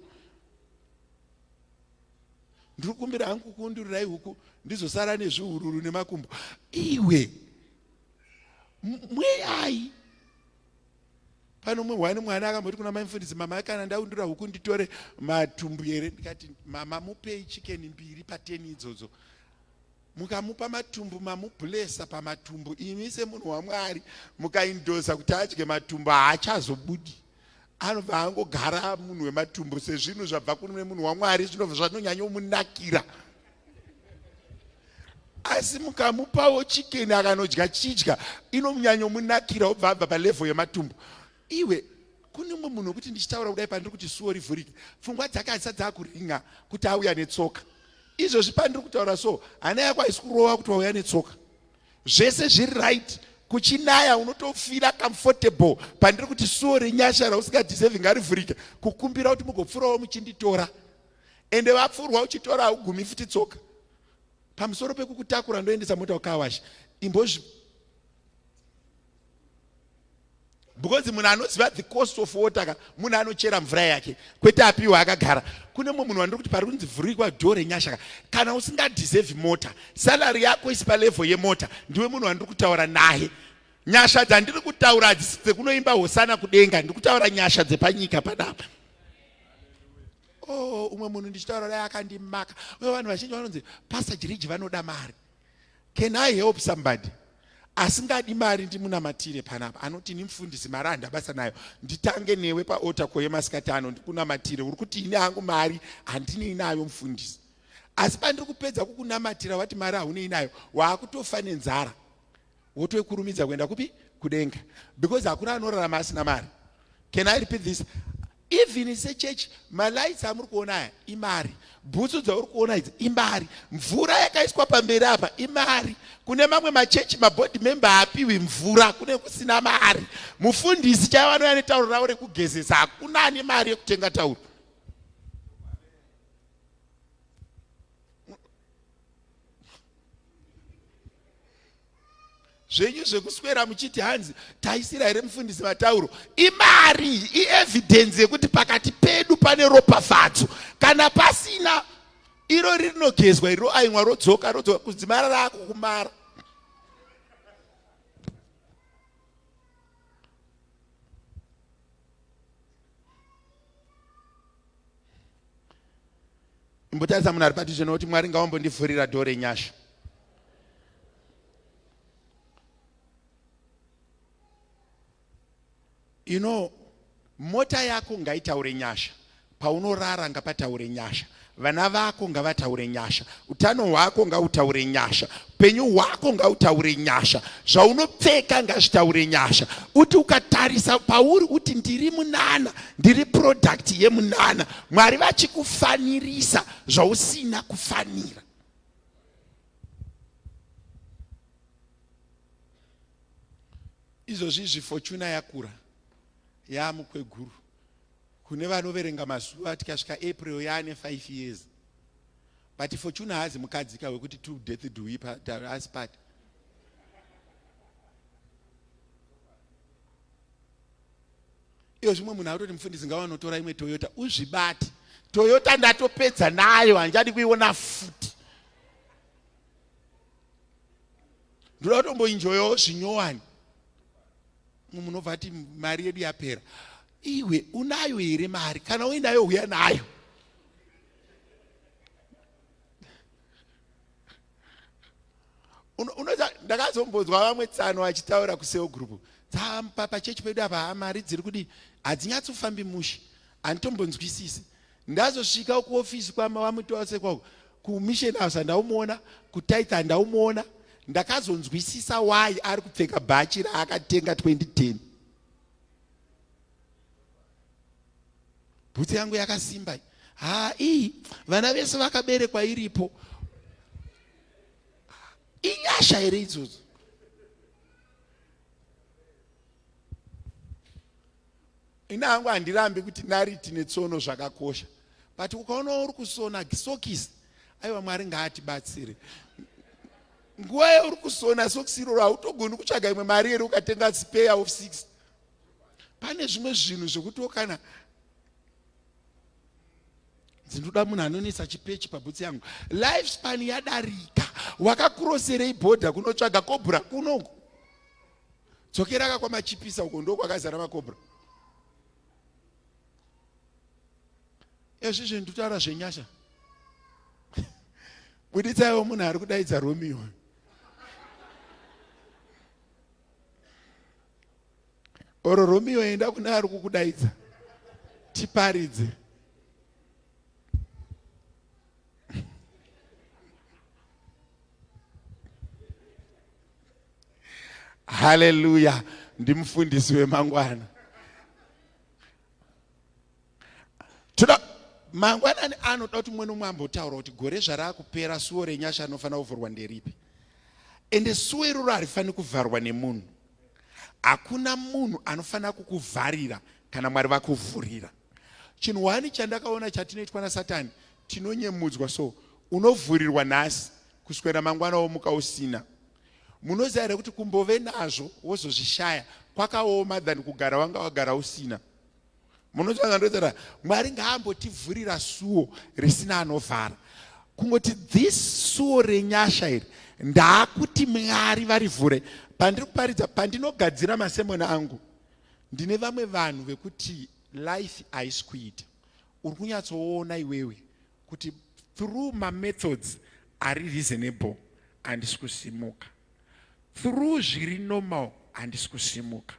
Ndiri kukumbira hangu kukundurirai huku ndizosara nezvihururu nemakumbo. Iwe mweyai pano mwe mwana akamboti kuna mai mufundisi mama kana ndaundura huku nditore matumbu here ndikati mama mupei chicken 2 pa10 idzodzo mukamupa matumbu mamublesa pamatumbu imi semunhu waMwari mukaindosa kuti adye matumbu haachazobudi anobva angogara munhu wematumbu sezvinhu zvabva kune munhu waMwari zvinobva zvanonyanyomunakira asi mukamupawo chicken akanodya chidya inomunyanyomunakira obva abva palevel yematumbu. Iwe kune mumwe munhu kuti ndichitaura kudai pandiri kuti suwo rivhurike pfungwa dzake hadzisati dzakuringa kuti auya netsoka. Izvozvi pandiri kutaura so hana yako haisi kurova kuti wauya netsoka. Zvese zviri right kuchinaya unotofira comfortable pandiri kuti suwo renyasha rausingadeserve ngarivhurike kukumbira kuti mugopfurawo muchinditora ende vapfurwa uchitora haugumi futi tsoka pamusoro pekukutakura ndoendesa mota ukawasha imbozvi. Because munhu anoziva the cost of water munhu anochera mvura yake kwete apiwa akagara. Kune mumwe munhu wandiri kuti pari kunzi vhurikwa dhoo renyasha kana usingadeserve mota salary yako isi palevel yemota ndiwe munhu wandiri kutaura naye. Nyasha dzandiri kutaura hadzisi dzekunoimba hosana kudenga ndiri kutaura nyasha dzepanyika panapa. Umwe munhu ndichitaura naye akandimaka. Uye vanhu vazhinji vanonzi Pastor Jiriji vanoda mari. Can I help somebody? Asingadi mari ndimunamatire panapa anoti ni mufundisi mari handabasa nayo nditange newe paota koye masikatano ndikunamatire uri kuti ine hangu mari handine inayo mufundisi. Asi pandiri kupedza kukunamatira wati mari haune inayo waakutofa nenzara wotokurumidza kuenda kupi kudenga because hakuna anorarama asina mari. Can I repeat this? Even in church malights amuri kuona aya imari, bhutsu dzauri kuona idzi imari, mvura yakaiswa pamberi apa imari. Kune mamwe machechi mabody member apiwi mvura kune kusina mari. Mufundisi chavanouya netauro ravo rekugezesa hakuna ane mari yekutenga tauro. Zvenyu zvekuswera muchiti hanzi taisira here mufundisi matauro imari ievidence yekuti pakati pedu pane ropafadzo. Kana pasina iro rinogezwa iro aimwa rodzoka kudzimara rako kumara. Imbotarisa munhu ari padhuze nekuti Mwari ngavambondivhurira dhoo renyasha. You know, mota yako ngaitaure nyasha, paunorara ngapataure nyasha, vana vako ngavataure nyasha, utano hwako ngautaure nyasha, upenyu hwako ngautaure nyasha, zvaunopfeka ngazvitaure nyasha. Uti ukatarisa pauri uti ndiri munana, ndiri product yemunana, Mwari vachikufanirisa zvausina kufanira. izvozvi Fortuna yakura yamukweguru. Kune vanoverenga mazuva tikasvika April yaane 5 years. But Fortuna hazi mukadzika wekuti to death do we us part. Iyo zvimwe munhu aroti mufundisi ngawanotora imwe Toyota uzvibati. Toyota ndatopedza nayo hanjadi kuiona futi. Ndoda kutomboenjoyawo zvinyowani. Munobva ati mari yedu yapera. Iwe unayo here mari? Kana uinayo uya nayo. Ndakazombodzwa vamwe tsano vachitaura kuseo group. Pachechi pedu apa mari dziri kudi hadzinyatsofambi mushe. Handitombonzwisisi. Ndazosvika kuofisi kwamutose kwako. Kumission house ndaumuona, kutaita ndaumuona. Ndakazonzwisisa why ari kupfeka bhachi raakatenga 2010. Bhutsi yangu yakasimba. Vana vese vakaberekwa iripo. Inyasha here idzodzo. Ina hangu handirambi kuti nariti netsono zvakakosha. But ukaona uri kusona sokisi, aiwa Mwari ngaatibatsire. Nguva yauri kusona sokisi iroro hautogoni kutsvaga imwe mari here ukatenga spare of 6. Pane zvimwe zvinhu zvekuti kana dzinoda munhu anonesa chipechi pabhutsi yangu. Life span yadarika. Wakakuroserei bhodha kunotsvaga kobra kunongo. Dzokera kakwamachipisa uko ndokwakazara makobra. Ezvizvi nditaura zvenyasha. Buditsaiwo munhu ari kudaidza Romeo. Oro Romeo enda kune ari kukudaidza. Tiparidze. Hallelujah. Ndimufundisi wemangwana. Mangwana anoda kuti mwe nomwe ambotaura kuti gore zvarakupera suwo renyasha anofanira kuvhurwa nderipi. Ende suwo iroro harifani kuvharwa nemunhu. Hakuna munhu anofanira kukuvharira kana Mwari vakuvhurira. Chinhu wani chandakaona chatinoitwa naSatani, tinonyemudzwa so. Unovhurirwa nhasi kuswera mangwana womuka usina. Munoziva here kuti kumbove nazvo wozozvishaya kwakaoma than kugara wanga wagara usina. Munoziva ndozera Mwari ngaambotivhurira suwo risina anovhara. Kungoti this suwo renyasha iri ndaakuti Mwari varivhure. Pandiri kuparidza pandinogadzira masemoni angu, ndine vamwe vanhu vekuti life haisi kuita. Uri kunyatsoona iwewe kuti through my methods ari reasonable handisi kusimuka. Through zviri normal handisi kusimuka.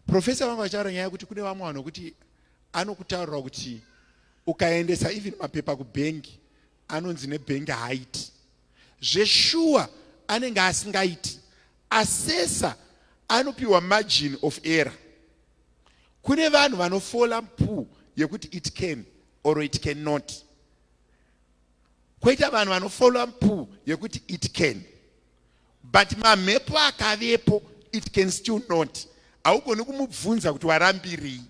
Professor wangu achitaura nyaya kuti kune vamwe vanhu kuti anokutaurira kuti ukaendesa even mapepa kubhengi anonzi nebhengi haiti. Zveshuwa anenge asingaiti. Assessor anopiwa margin of error. Kune vanhu vanofola mpu yekuti it can or it cannot. Kwoita vanhu vanofola mpu yekuti it can. But mamhepo akavepo it can still not. Haugoni kumubvunza kuti warambirei.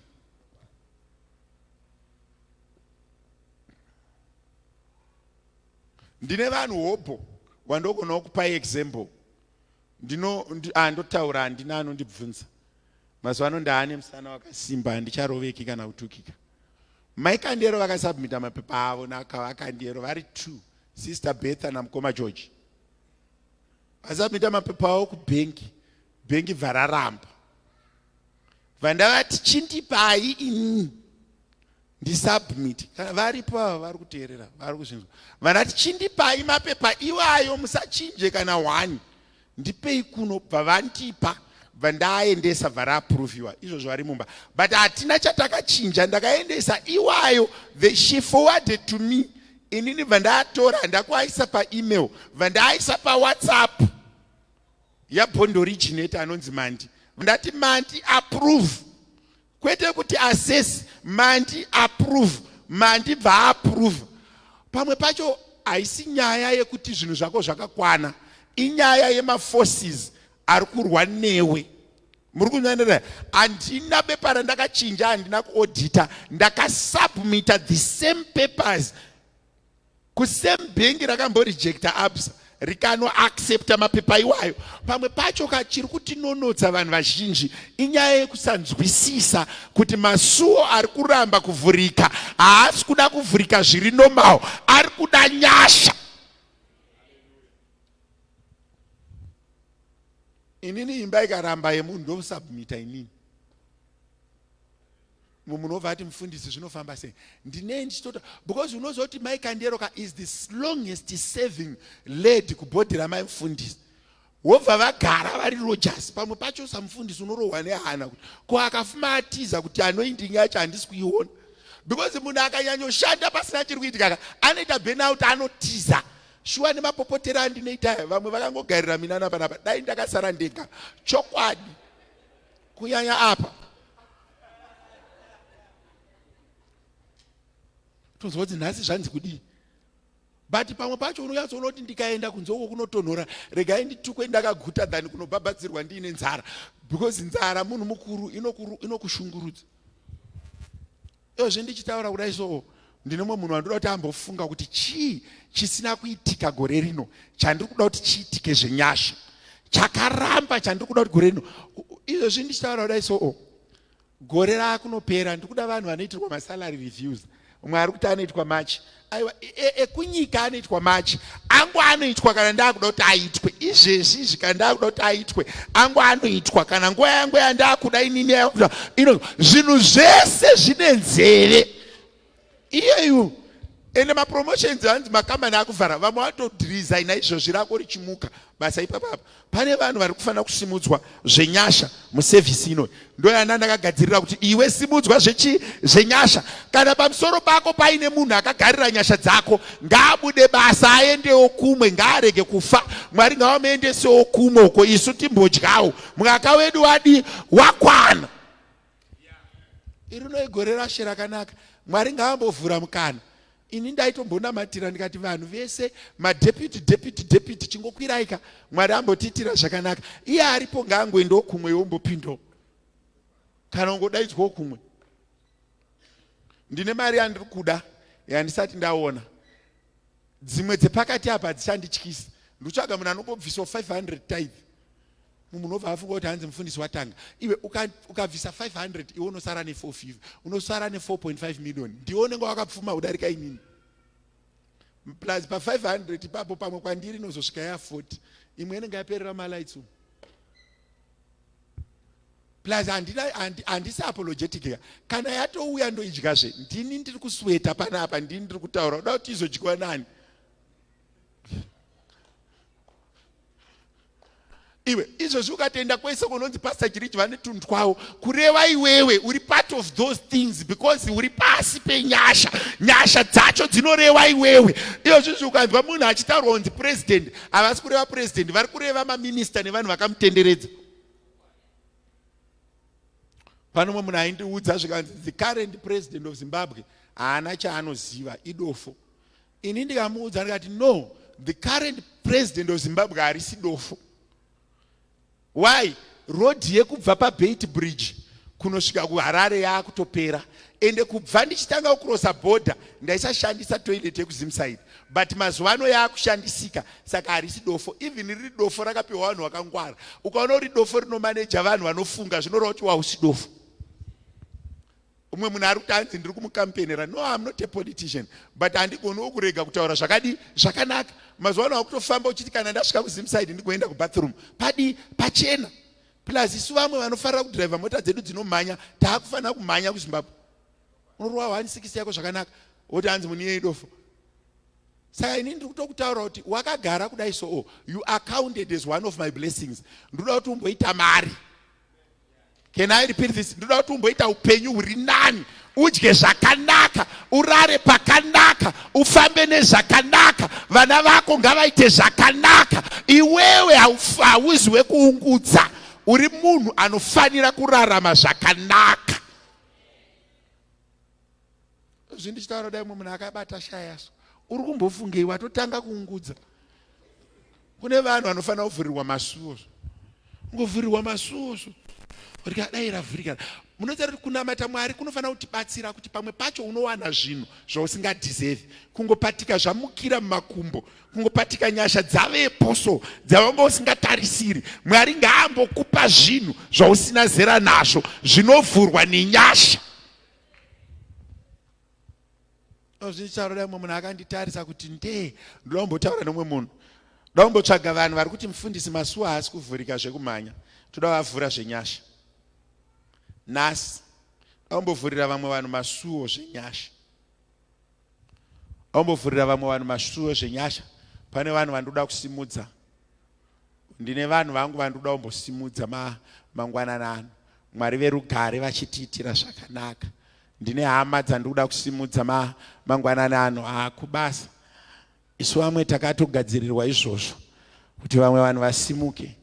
Ndine vanhu hopo wandogona kupa example. Ndotaura handina anondibvunza. Mazuva ano ndaane musana wakasimba handicharoveki kana kutukika. Maikandero vakasubmita mapepa avo nakavakandero vari 2. Sister Betha namukoma George. Vasubmita mapepa avo kubhengi. Bhengi bvararamba. Vandavati chindipai ini ndisubmit. Varipo ava vari kuteerera, vari kuzvinzwa. Vandati chindipai mapepa iwayo musachinje kana 1. Ndipei kuno bvavandipa vandaendesa varaaproviwa izvozvo vari mumba. But hatina chatakachinja, ndakaendesa iwayo. She forwarded to me. Inini vandatora ndakuaisa paemail, vandaaisa paWhatsApp yabhondo originator anonzi Mandi. Ndati Mandi approve. Kwete kuti assess, Mandi approve. Mandi bva approve. Pamwe pacho haisi nyaya yekuti zvinhu zvako zvakakwana. Inyaya yemaforces ari kurwa newe Muri kunzwanira? Handina bepa randakachinja, handina kuaudita, ndakasubmita the same papers kusame bhengi rakamborejecta absa rikanoaccepta mapepa iwayo. Pamwe pacho chiri kutinonotsa vanhu vazhinji inyaya yekusanzwisisa kuti masuwo ari kuramba kuvhurika haasi kuda kuvhurika zviri normal, ari kuda nyasha. Inini imba ikaramba yemunhu ndokusubmita inini. Munobva ati mufundisi zvinofamba sei? Ndine ndichitota because unoziva kuti Mai Kanderoka is the longest serving lady kubhodhi ramai mufundisi. Wobva vagara vari Rogers. Pamwe pacho samufundisi unorohwa nehana kuti ko akafuma atiza kuti anoinding yacho handisi kuiona. Because munhu akanyanyoshanda pasina chiri kuitika anoita burnout, anotiza. Shuwa nemapopotera andinoita vamwe vakangogarira mina napanapa dai ndakasara ndega. Chokwadi kunyanya apa. Tozwa kuti nhasi zvanzi kudii. But pamwe pacho unonyatsoona kuti ndikaenda kunze uko kunotonhora regai nditukwe ndakaguta than kunobhabhadzirwa ndiine nzara. Because nzara munhu mukuru inokushungurudza. Izvo ndichitaura kudai so ndine mumwe munhu wandoda kuti ambofunga kuti chii chisina kuitika gore rino chandiri kuda kuti chiitike zvenyasha. Chakaramba chandiri kuda kuti gore rino. Izvozvi ndichitaura kudai so gore raakunopera ndikuda vanhu vanoitirwa masalary reviews. Umwe ari kuti anoitwa March. Aiwa ekunyika anoitwa March. Angu anoitwa kana ndakuda kuti aitwe. Izvezvi kana ndakuda kuti aitwe angu anoitwa kana nguva yangu yandakuda inini yakuda. Zvinhu zvese zvine nzeve. Iyeyu ene mapromotions hanzi makambani akuvhara vamwe vatodhirizina izvozvi rako richimuka basa ipapapa. Pane vanhu vari kufanira kusimudzwa zvenyasha musevhisi ino. Ndo yana ndakagadzirira kuti iwe simudzwa zvenyasha. Kana pamusoro pako paine munhu akagarira nyasha dzako ngaabude basa aendewo kumwe, ngaarege kufa. Mwari ngavamuendesewo kumwe uko isu timbodyawo. Mwaka wedu wadi wakwana. Irino igore rashe rakanaka. Mwari ngavambovhura mukana. Ini ndaitombonamatirira ndikati vanhu vese madepute chingokwiraika Mwari ambotiitira zvakanaka. Iye aripo ngaangoendawo kumwe yombopindawo. Kana ungodaidzwawo kumwe. Ndine mari yandiri kuda yandisati ndaona. Dzimwe dzepakati apa dzichandityisa. Ndotsvaga munhu anombobvisawo 500 tithe. Munhu unobva afunga kuti hanzi mufundisi watanga. Iwe ukabvisa 500 iwe unosara ne450. Unosara ne4.5 million. Ndione ngo wakapfuma udarika inini. Plus pa 500 ipapo pamwe kwandiri inozosvika ya 40. Imwe inenge yaperera malights. Plus handisi apologetic. Kana yatouya ndoidyazve ndini ndiri kusweta panapa ndini ndiri kutaura uda kuti izodyiwa nani. Iwe izvozvi ukatenda kwese kunonzi Pastor Jiriji vane tunhu twawo kureva iwewe uri part of those things because uri pasi penyasha. Nyasha dzacho dzinoreva iwewe. Izvozvi ukanzwa munhu achitaurwa kunzi president havasi kureva president, vari kureva maminista nevanhu vakamutenderedza. Pano mumwe munhu aindiudza zvikanzi the current president of Zimbabwe haana chaanoziva idofo. Ini ndikamuudza ndikati no, the current president of Zimbabwe harisi dofo. Why? Road yekubva paBeit Bridge kunosvika kuHarare yakutopera. Ende kubva ndichitanga kucrossa border ndaisashandisa toilet yekuzimside. But mazuva ano yakushandisika saka harisi dofo. Even riri dofo rakapiwa vanhu vakangwara. Ukaona uri dofo rinomaneja vanhu vanofunga zvinoreva kuti hausi dofo. Umwe munhu ari kuti hanzi ndiri kumukampenera. No, I'm not a politician. But handigoniwo kurega kutaura zvakanaka. Mazuva ano wakutofamba uchiti kana ndasvika kuzimside ndigoenda kubathroom. Pachena. Plus isu vamwe vanofarira kudhiraivha mota dzedu dzinomhanya taakufanira kumhanya kuZimbabwe. Unorova 160 yako zvakanaka. Woti hanzi munhu iye dofo. Saka ini ndiri kutokutaura kuti wakagara kudai so you are counted as one of my blessings. Ndoda kuti umboita mari. Can I repeat this? Ndoda kuti umboita upenyu huri nani. Udye zvakanaka, urare pakanaka, ufambe nezvakanaka, vana vako ngavaite zvakanaka. Iwewe hauzi wekuungudza. Uri munhu anofanira kurarama zvakanaka. Zvindichitaura dai munhu akabata shayaso. Uri kumbofungei watotanga kuungudza. Kune vanhu vanofanira kuvhurirwa masuwo. Ngovhurirwa masuwo. rikadai ravhurika. Munoziva kuti kunamata Mwari kunofanira kutibatsira kuti pamwe pacho unowana zvinhu zvausingadhiservi, kungopatika zvamukira mumakumbo, kungopatika nyasha dzaveposo dzavanga usingatarisiri. Mwari ngaambokupa zvinhu zvausina zera nazvo, zvinovhurwa nenyasha. Zvichaura mumwe munhu akanditarisa kuti ndoda kumbotaura nomwe munhu, ndoda kumbotsvaga vanhu vari kuti mufundisi masuwo haasi kuvhurika zvekumhanya, toda vavhura zvenyasha. Nhasi aumbovhurira vamwe vanhu masuwo zvenyasha, aumbovhurira vamwe vanhu masuwo zvenyasha. Pane vanhu vandoda kusimudza, ndine vanhu vangu vandoda kumbosimudza mangwanana ano, Mwari verugare vachitiitira zvakanaka. Ndine hama dzandoda kusimudza mangwanana ano, hakubasa. Isu vamwe takatogadzirirwa izvozvo kuti vamwe vanhu vasimuke.